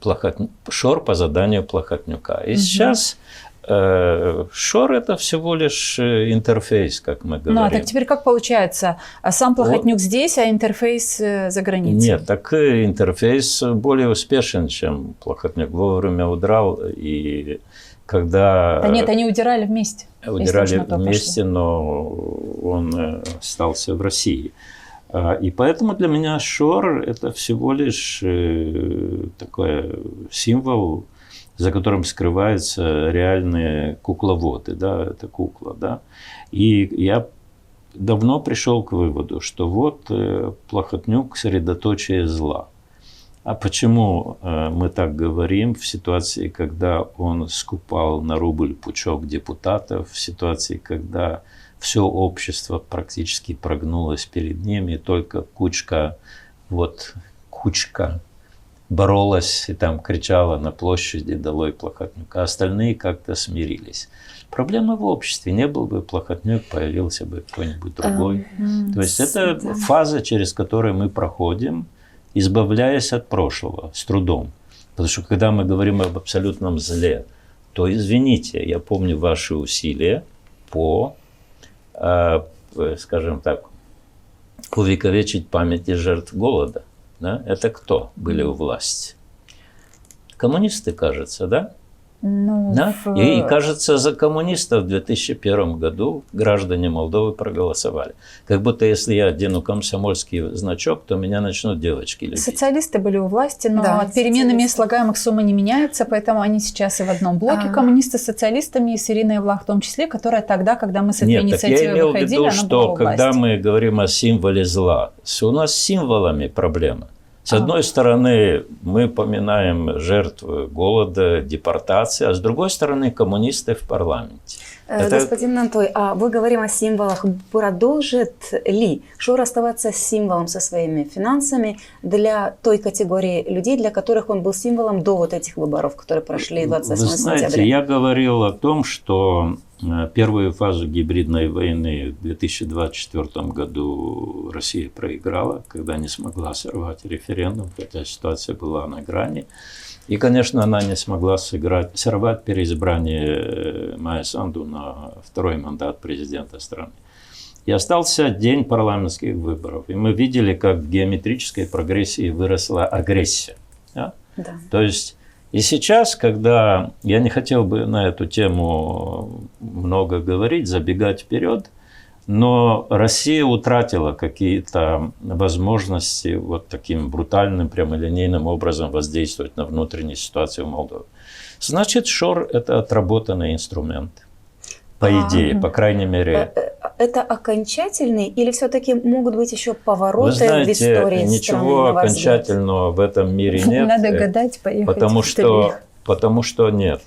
Плохотнюк. Шор по заданию Плохотнюка. И сейчас Шор – это всего лишь интерфейс, как мы говорим. Так теперь как получается? Сам Плохотнюк здесь, а интерфейс за границей? Нет, так интерфейс более успешен, чем Плохотнюк. Вовремя удрал, и когда… Нет, они удирали вместе. Удирали вместе, но он остался в России. И поэтому для меня Шор – это всего лишь такой символ, за которым скрываются реальные кукловоды, да, это кукла, да. И я давно пришел к выводу, что вот Плохотнюк – средоточие зла. А почему мы так говорим в ситуации, когда он скупал на рубль пучок депутатов, в ситуации, когда все общество практически прогнулось перед ним, и только кучка боролась и там кричала на площади «Долой Плохотнюка», а остальные как-то смирились. Проблема в обществе. Не был бы Плохотнюк, появился бы кто-нибудь другой. То есть это фаза, через которую мы проходим, избавляясь от прошлого с трудом. Потому что когда мы говорим об абсолютном зле, то извините, я помню ваши усилия по, скажем так, увековечить памяти жертв голода. Да? Это кто были у власти? Коммунисты, кажется, да? Ну, Да? И, кажется, за коммунистов в 2001 году граждане Молдовы проголосовали. Как будто если я одену комсомольский значок, то меня начнут девочки любить. Социалисты были у власти, но Да, от переменами слагаемых суммы не меняются, поэтому они сейчас и в одном блоке, коммунисты с социалистами, и с Ириной Влах в том числе, которая тогда, когда мы с этой инициативой я имел в выходили, виду, она была что у власти. когда мы говорим о символе зла, у нас с символами проблема. С одной стороны, мы поминаем жертв голода, депортации, а с другой стороны, коммунисты в парламенте. Господин Нантой, а вы говорим о символах. Продолжит ли Шор оставаться символом со своими финансами для той категории людей, для которых он был символом до вот этих выборов, которые прошли 28 Вы знаете, сентября? я говорил о том, что первую фазу гибридной войны в 2024 году Россия проиграла, когда не смогла сорвать референдум, хотя ситуация была на грани. И, конечно, она не смогла сорвать переизбрание Майя Санду на второй мандат президента страны. И остался день парламентских выборов. И мы видели, как в геометрической прогрессии выросла агрессия. Да? Да. То есть и сейчас, когда я не хотел бы на эту тему много говорить, забегать вперед, но Россия утратила какие-то возможности вот таким брутальным, прямолинейным образом воздействовать на внутреннюю ситуацию в Молдове. Значит, Шор – это отработанный инструмент, по идее, по крайней мере. Это окончательный или все-таки могут быть еще повороты Вы знаете, в истории ничего страны, на ваш взгляд? окончательного в этом мире нет. Надо гадать, поехать. Потому что нет.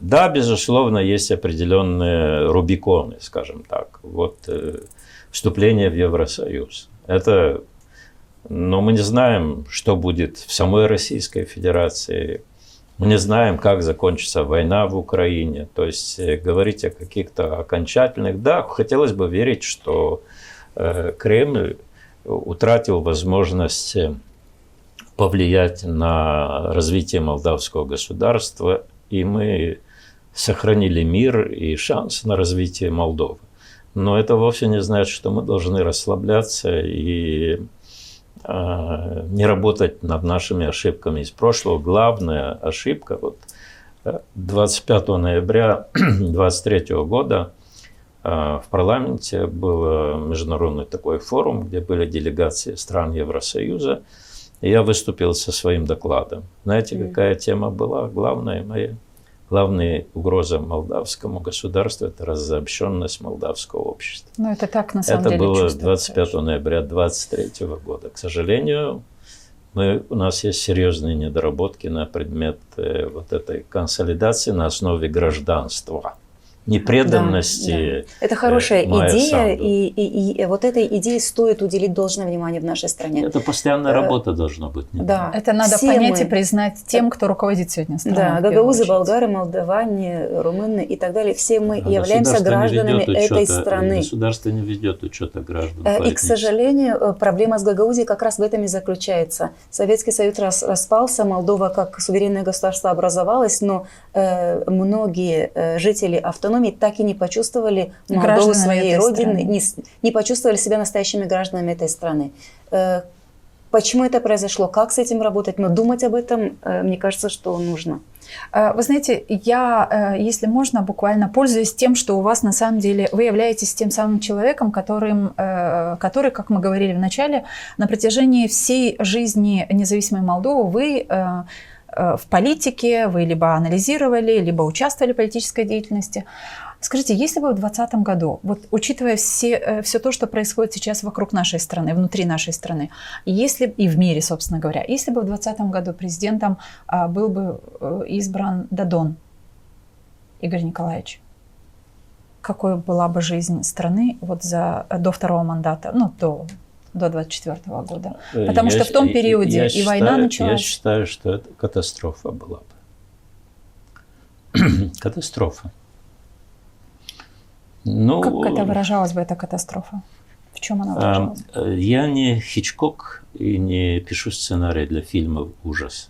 Да, безусловно, есть определенные рубиконы, скажем так. Вот вступление в Евросоюз. Но мы не знаем, что будет в самой Российской Федерации. Мы не знаем, как закончится война в Украине. То есть говорить о каких-то окончательных... Да, хотелось бы верить, что Кремль утратил возможность повлиять на развитие молдавского государства, и мы сохранили мир и шанс на развитие Молдовы. Но это вовсе не значит, что мы должны расслабляться и не работать над нашими ошибками из прошлого. Главная ошибка, 25 ноября 2023 года в парламенте был международный такой форум, где были делегации стран Евросоюза, и я выступил со своим докладом. Знаете, какая тема была главная моя? Главная угроза молдавскому государству – это разобщенность молдавского общества. Ну, это так, на самом деле, это было чувствуется. 25 ноября 2023 года. К сожалению, у нас есть серьезные недоработки на предмет вот этой консолидации на основе гражданства. Непреданности. Да. Это хорошая Майя идея, Санду. и вот этой идее стоит уделить должное внимание в нашей стране. Это постоянная работа должна быть. Да. Это надо Все понять мы. и признать тем, кто руководит сегодня страной. Да, в первую гагаузы, очередь. болгары, молдаване, румыны и так далее. Все мы А являемся государство не гражданами ведет этой учета, страны. Государство не ведет учета граждан. И, к политически. сожалению, проблема с Гагаузией как раз в этом и заключается. Советский Союз распался, Молдова как суверенное государство образовалась, но многие жители автономии так и не почувствовали Молдову Гражданами своей этой родины, страны. не почувствовали себя настоящими гражданами этой страны. Почему это произошло, как с этим работать, но думать об этом, мне кажется, что нужно. Вы знаете, я, если можно, буквально пользуюсь тем, что у вас на самом деле вы являетесь тем самым человеком, который, как мы говорили в начале, на протяжении всей жизни независимой Молдовы вы в политике, вы либо анализировали, либо участвовали в политической деятельности. Скажите, если бы в 2020 году, вот учитывая все то, что происходит сейчас вокруг нашей страны, внутри нашей страны, если и в мире, собственно говоря, если бы в 2020 году президентом был бы избран Дадон Игорь Николаевич, какой была бы жизнь страны вот до второго мандата, ну, до 2024 года? Потому что в том периоде и война началась. Я считаю, что это катастрофа была бы. Катастрофа. Ну, как это выражалась бы, эта катастрофа? В чем она выражалась? Я не Хичкок и не пишу сценарий для фильмов ужаса.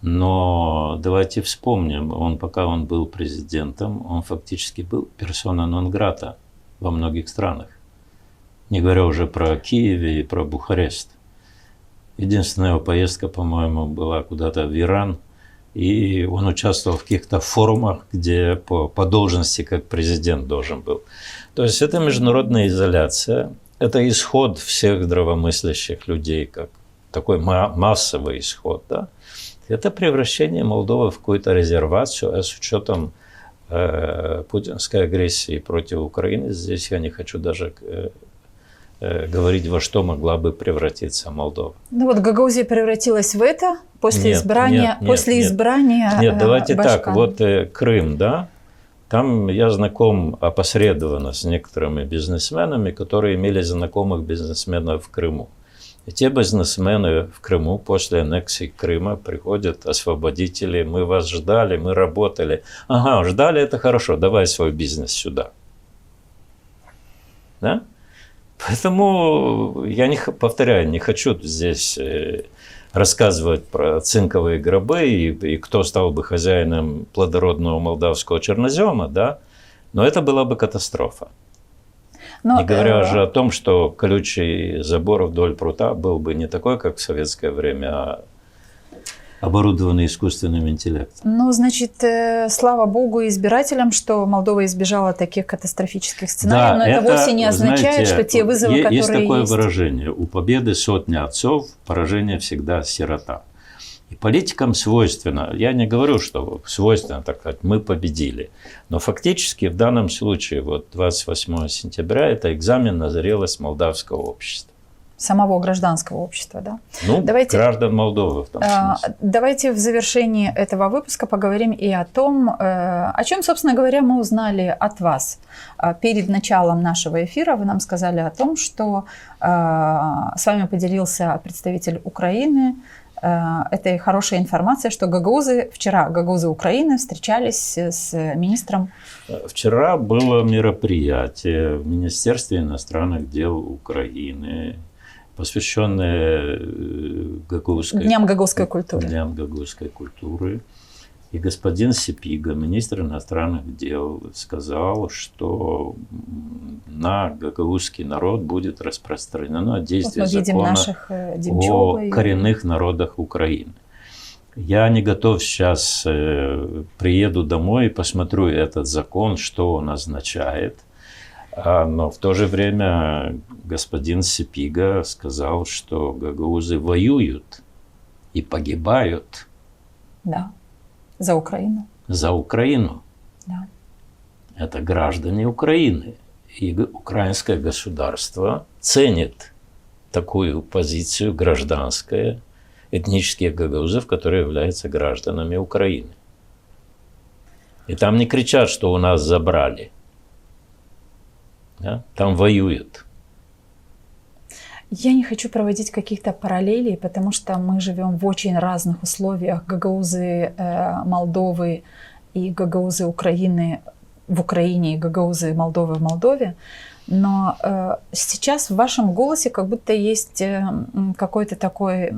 Но давайте вспомним, пока он был президентом, он фактически был персона нон-грата во многих странах. Не говоря уже про Киев и про Бухарест. Единственная его поездка, по-моему, была куда-то в Иран, и он участвовал в каких-то форумах, где по должности как президент должен был. То есть это международная изоляция, это исход всех здравомыслящих людей, как такой массовый исход. Да? Это превращение Молдовы в какую-то резервацию, а с учетом путинской агрессии против Украины, здесь я не хочу даже говорить, во что могла бы превратиться Молдова. Ну вот Гагаузия превратилась в это после избрания. Нет, давайте Башкана. так, вот Крым, да, там я знаком опосредованно с некоторыми бизнесменами, которые имели знакомых бизнесменов в Крыму. И те бизнесмены в Крыму после аннексии Крыма приходят, освободители, мы вас ждали, мы работали. Ага, ждали, это хорошо, давай свой бизнес сюда. Да? Поэтому я, повторяю, не хочу здесь рассказывать про цинковые гробы и кто стал бы хозяином плодородного молдавского чернозема, да? Но это была бы катастрофа. Не говоря уже о том, что колючий забор вдоль прута был бы не такой, как в советское время, а оборудованный искусственным интеллектом. Ну, значит, слава богу избирателям, что Молдова избежала таких катастрофических сценариев, Да, но это вовсе не означает, знаете, что те вызовы, которые есть такое выражение: у победы сотня отцов, поражение всегда сирота. И политикам свойственно, я не говорю, что свойственно, так сказать, мы победили, но фактически в данном случае, вот 28 сентября, это экзамен на зрелость молдавского общества. Самого гражданского общества, да? Ну, граждан Молдовы в том смысле. Давайте в завершении этого выпуска поговорим и о том, о чем, собственно говоря, мы узнали от вас. Перед началом нашего эфира вы нам сказали о том, что с вами поделился представитель Украины. Это хорошая информация, что вчера гагаузы Украины встречались с министром. Вчера было мероприятие в Министерстве иностранных дел Украины, посвященное Дням гагаузской культуры. Дням гагаузской культуры. И господин Сипига, министр иностранных дел, сказал, что на гагаузский народ будет распространено действие закона о коренных народах Украины. Я не готов сейчас, приеду домой и посмотрю этот закон, что он означает. Но в то же время господин Сипига сказал, что гагаузы воюют и погибают. Да. За Украину. За Украину. Да. Это граждане Украины. И украинское государство ценит такую позицию гражданская этнических гагаузов, которые являются гражданами Украины. И там не кричат, что у нас забрали. Да? Там воюют. Я не хочу проводить каких-то параллелей, потому что мы живем в очень разных условиях. Гагаузы Молдовы и гагаузы Украины в Украине, и гагаузы Молдовы в Молдове. Но сейчас в вашем голосе как будто есть какой-то такой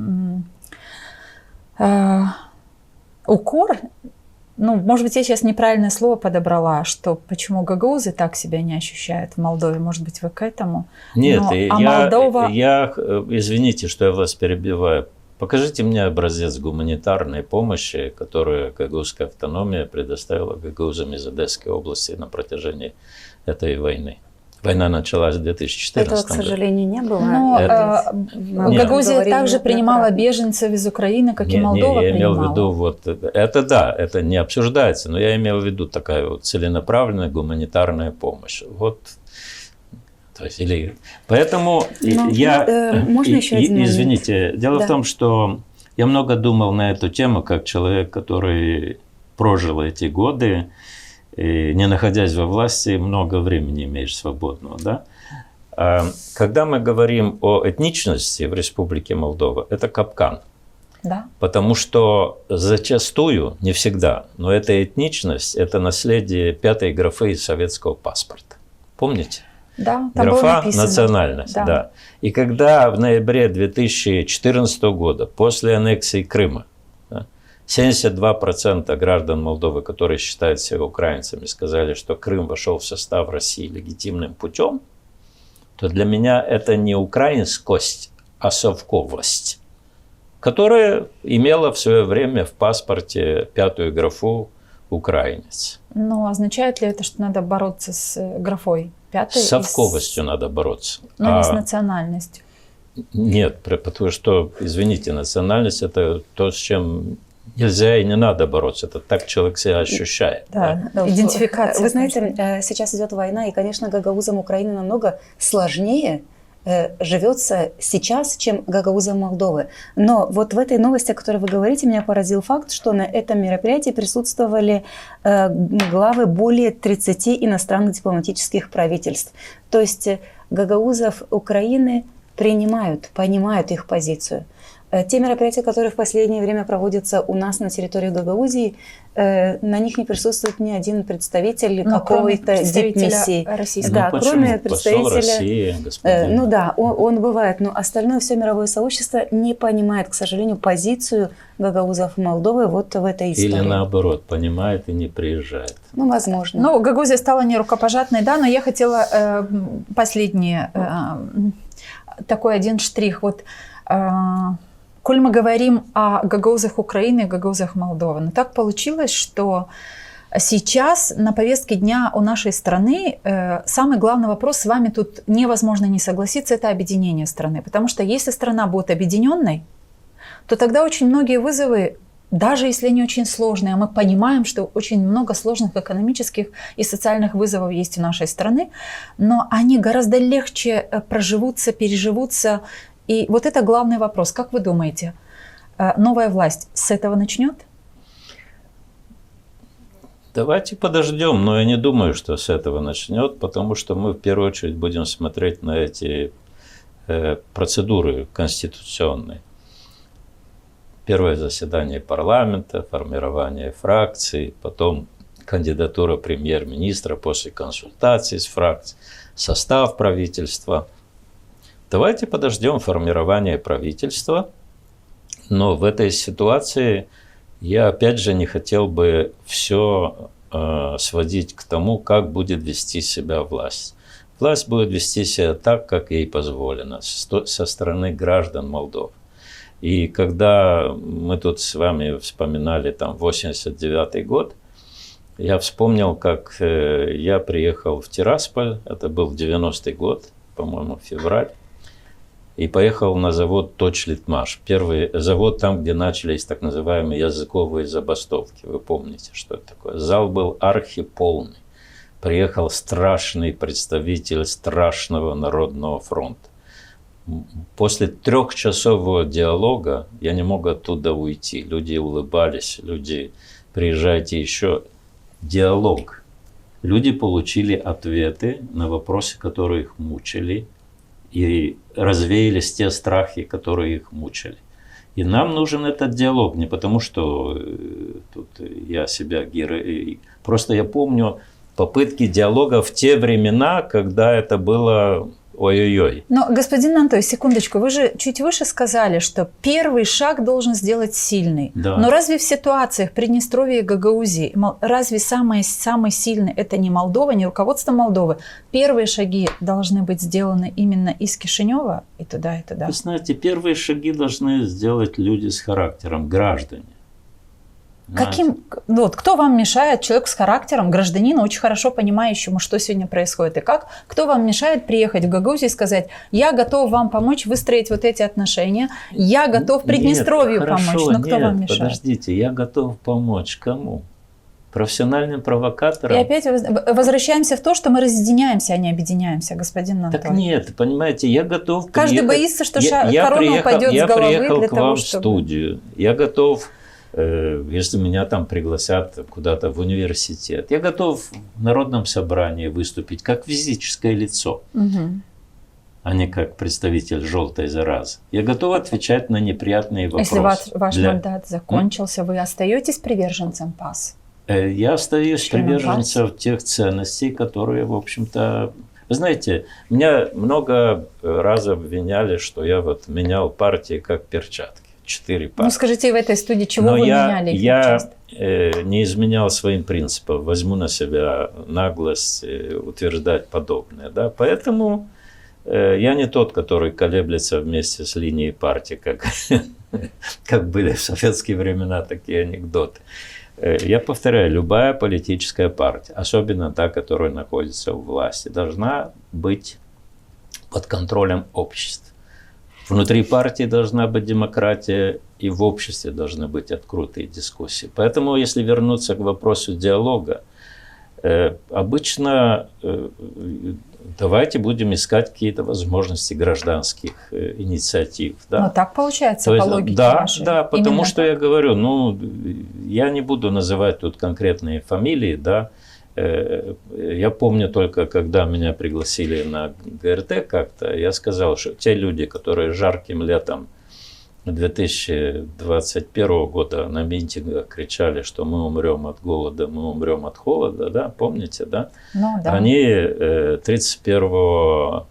укор. Ну, может быть, я сейчас неправильное слово подобрала, что почему гагаузы так себя не ощущают в Молдове. Может быть, вы к этому? Нет, Молдова... извините, что я вас перебиваю. Покажите мне образец гуманитарной помощи, которую гагаузская автономия предоставила гагаузам из Одесской области на протяжении этой войны. Война началась в 2014 году. Этого, к сожалению, не было. Но Гагаузия также принимала беженцев из Украины, как и Молдова я принимала. имел в виду, вот это да, это не обсуждается, но я имел в виду такая вот целенаправленная гуманитарная помощь. Вот, то есть, поэтому можно еще один момент? Извините, дело в том, что я много думал на эту тему, как человек, который прожил эти годы, и, не находясь во власти, много времени имеешь свободного. Да? Когда мы говорим о этничности в Республике Молдова, это капкан. Да. Потому что зачастую, не всегда, но эта этничность – это наследие 5-й графы из советского паспорта. Помните? Да, там графа было написано. «Национальность». Да. Да. И когда в ноябре 2014 года, после аннексии Крыма, 72% граждан Молдовы, которые считают себя украинцами, сказали, что Крым вошел в состав России легитимным путем, то для меня это не украинскость, а совковость, которая имела в свое время в паспорте 5-ю графу «украинец». Но означает ли это, что надо бороться с графой 5-й? С совковостью надо бороться. Но не с национальностью. Нет, потому что, извините, национальность – это то, с чем нельзя и не надо бороться. Это так человек себя ощущает. Да, идентификация. Вы знаете, сейчас идет война, и, конечно, гагаузам Украины намного сложнее живется сейчас, чем гагаузам Молдовы. Но вот в этой новости, о которой вы говорите, меня поразил факт, что на этом мероприятии присутствовали главы более 30 иностранных дипломатических правительств. То есть гагаузов Украины принимают, понимают их позицию. Те мероприятия, которые в последнее время проводятся у нас на территории Гагаузии, на них не присутствует ни один представитель какой-то дипмиссии. Да, кроме представителя России, господин. Ну да, он бывает, но остальное все мировое сообщество не понимает, к сожалению, позицию гагаузов Молдовы вот в этой истории. Или наоборот, понимает и не приезжает. Ну, возможно. Ну, Гагаузия стала не рукопожатной, да, но я хотела последнее, такой один штрих. Вот, коль мы говорим о гагаузах Украины и гагаузах Молдовы, но так получилось, что сейчас на повестке дня у нашей страны самый главный вопрос, с вами тут невозможно не согласиться, это объединение страны. Потому что если страна будет объединенной, то тогда очень многие вызовы, даже если они очень сложные, а мы понимаем, что очень много сложных экономических и социальных вызовов есть у нашей страны, но они гораздо легче проживутся, переживутся. И вот это главный вопрос. Как вы думаете, новая власть с этого начнет? Давайте подождем, но я не думаю, что с этого начнет, потому что мы в первую очередь будем смотреть на эти процедуры конституционные. Первое заседание парламента, формирование фракций, потом кандидатура премьер-министра после консультаций с фракцией, состав правительства. Давайте подождем формирования правительства, но в этой ситуации я опять же не хотел бы все сводить к тому, как будет вести себя власть. Власть будет вести себя так, как ей позволено, со стороны граждан Молдовы. И когда мы тут с вами вспоминали там 89-й год, я вспомнил, как я приехал в Тирасполь, это был 90-й год, по-моему, февраль, и поехал на завод «Точлитмаш». Первый завод там, где начались так называемые языковые забастовки. Вы помните, что это такое? Зал был архиполный. Приехал страшный представитель страшного Народного фронта. После 3-часового диалога я не мог оттуда уйти. Люди улыбались, люди, приезжайте еще. Диалог. Люди получили ответы на вопросы, которые их мучили, и развеялись те страхи, которые их мучили. И нам нужен этот диалог, не потому что тут я себя герой. Просто я помню попытки диалога в те времена, когда это было ой-ой-ой. Но, господин Антой, секундочку, вы же чуть выше сказали, что первый шаг должен сделать сильный. Да. Но разве в ситуациях Приднестровья и Гагаузии, разве самый сильный это не Молдова, не руководство Молдовы? Первые шаги должны быть сделаны именно из Кишинева и туда, и туда. Вы знаете, первые шаги должны сделать люди с характером, граждане. Каким, вот, кто вам мешает, человек с характером, гражданину, очень хорошо понимающему, что сегодня происходит и как, кто вам мешает приехать в Гагаузию и сказать, я готов вам помочь выстроить вот эти отношения, я готов Приднестровью помочь, но кто вам мешает? Подождите, я готов помочь кому? Профессиональным провокаторам? И опять возвращаемся в то, что мы разъединяемся, а не объединясь, господин Антон. Так нет, понимаете, я готов Каждый приехать. боится, что корона упадет с головы. Я приехал для к того, вам в чтобы... студию, я готов... Если меня там пригласят куда-то в университет, я готов в народном собрании выступить как физическое лицо, а не как представитель желтой заразы. Я готов отвечать на неприятные вопросы. Если ваш мандат закончился, вы остаетесь приверженцем ПАС? Я остаюсь приверженцем тех ценностей, которые, в общем-то... Вы знаете, меня много раз обвиняли, что я вот менял партии как перчатки. 4 партии. Ну, скажите, в этой студии чего вы меняли? Я не изменял своим принципам, возьму на себя наглость утверждать подобное. Да? Поэтому я не тот, который колеблется вместе с линией партии, как были в советские времена такие анекдоты. Я повторяю, любая политическая партия, особенно та, которая находится у власти, должна быть под контролем общества. Внутри партии должна быть демократия, и в обществе должны быть открытые дискуссии. Поэтому, если вернуться к вопросу диалога, обычно давайте будем искать какие-то возможности гражданских инициатив. Да? Ну, так получается, по логике вашей. Да, потому Именно что так. я говорю, я не буду называть тут конкретные фамилии, да. Я помню только, когда меня пригласили на ГРТ как-то, я сказал, что те люди, которые жарким летом 2021 года на митингах кричали, что мы умрем от голода, мы умрем от холода, да, помните, да? Ну, да. Они 31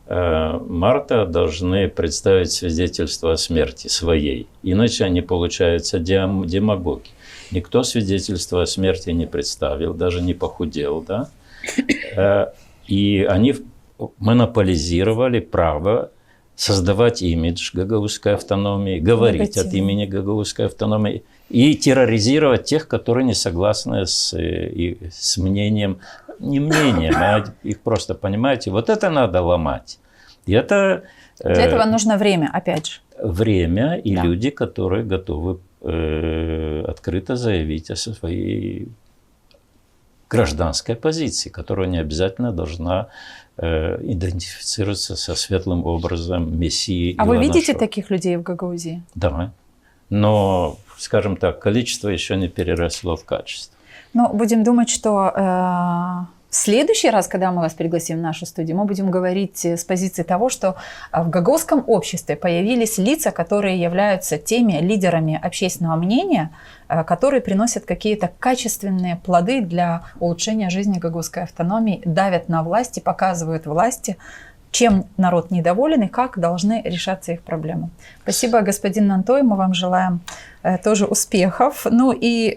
марта должны представить свидетельство о смерти своей, иначе они получаются демагоги. Никто свидетельство о смерти не представил, даже не похудел, да? И они монополизировали право создавать имидж гагаузской автономии, говорить от имени гагаузской автономии и терроризировать тех, которые не согласны с мнением, не мнением, а их просто, понимаете, вот это надо ломать. И это, Для этого нужно время, опять же. Время и люди, которые готовы открыто заявить о своей гражданской позиции, которая не обязательно должна идентифицироваться со светлым образом мессии. А вы видите Иванашева. таких людей в Гагаузии? Да. Но, скажем так, количество еще не переросло в качество. Ну, будем думать, что в следующий раз, когда мы вас пригласим в нашу студию, мы будем говорить с позиции того, что в гагаузском обществе появились лица, которые являются теми лидерами общественного мнения, которые приносят какие-то качественные плоды для улучшения жизни гагаузской автономии, давят на власть и показывают власти, чем народ недоволен и как должны решаться их проблемы. Спасибо, господин Нантой, мы вам желаем тоже успехов. Ну и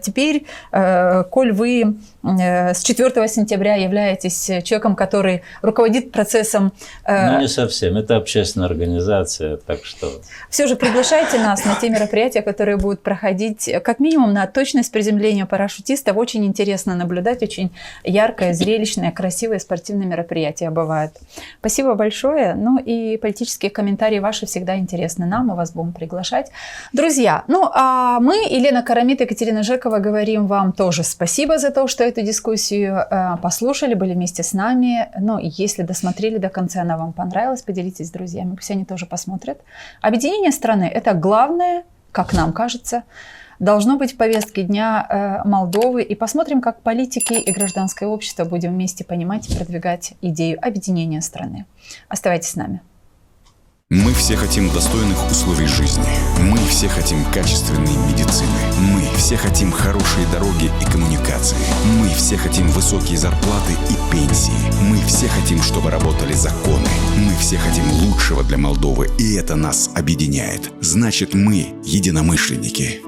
теперь, коль вы с 4 сентября являетесь человеком, который руководит процессом... Ну, не совсем. Это общественная организация, так что... Все же приглашайте нас на те мероприятия, которые будут проходить, как минимум, на точность приземления парашютистов. Очень интересно наблюдать, очень яркое, зрелищное, красивое спортивное мероприятие бывает. Спасибо большое. Ну и политические комментарии ваши всегда интересны нам, мы вас будем приглашать. Друзья, ну а мы, Елена Карамит и Екатерина Жекова, говорим вам тоже спасибо за то, что эту дискуссию послушали, были вместе с нами. Ну, если досмотрели до конца, она вам понравилась, поделитесь с друзьями, пусть они тоже посмотрят. Объединение страны – это главное, как нам кажется, должно быть в повестке дня Молдовы. И посмотрим, как политики и гражданское общество будем вместе понимать и продвигать идею объединения страны. Оставайтесь с нами. Мы все хотим достойных условий жизни. Мы все хотим качественной медицины. Мы все хотим хорошие дороги и коммуникации. Мы все хотим высокие зарплаты и пенсии. Мы все хотим, чтобы работали законы. Мы все хотим лучшего для Молдовы, и это нас объединяет. Значит, мы единомышленники.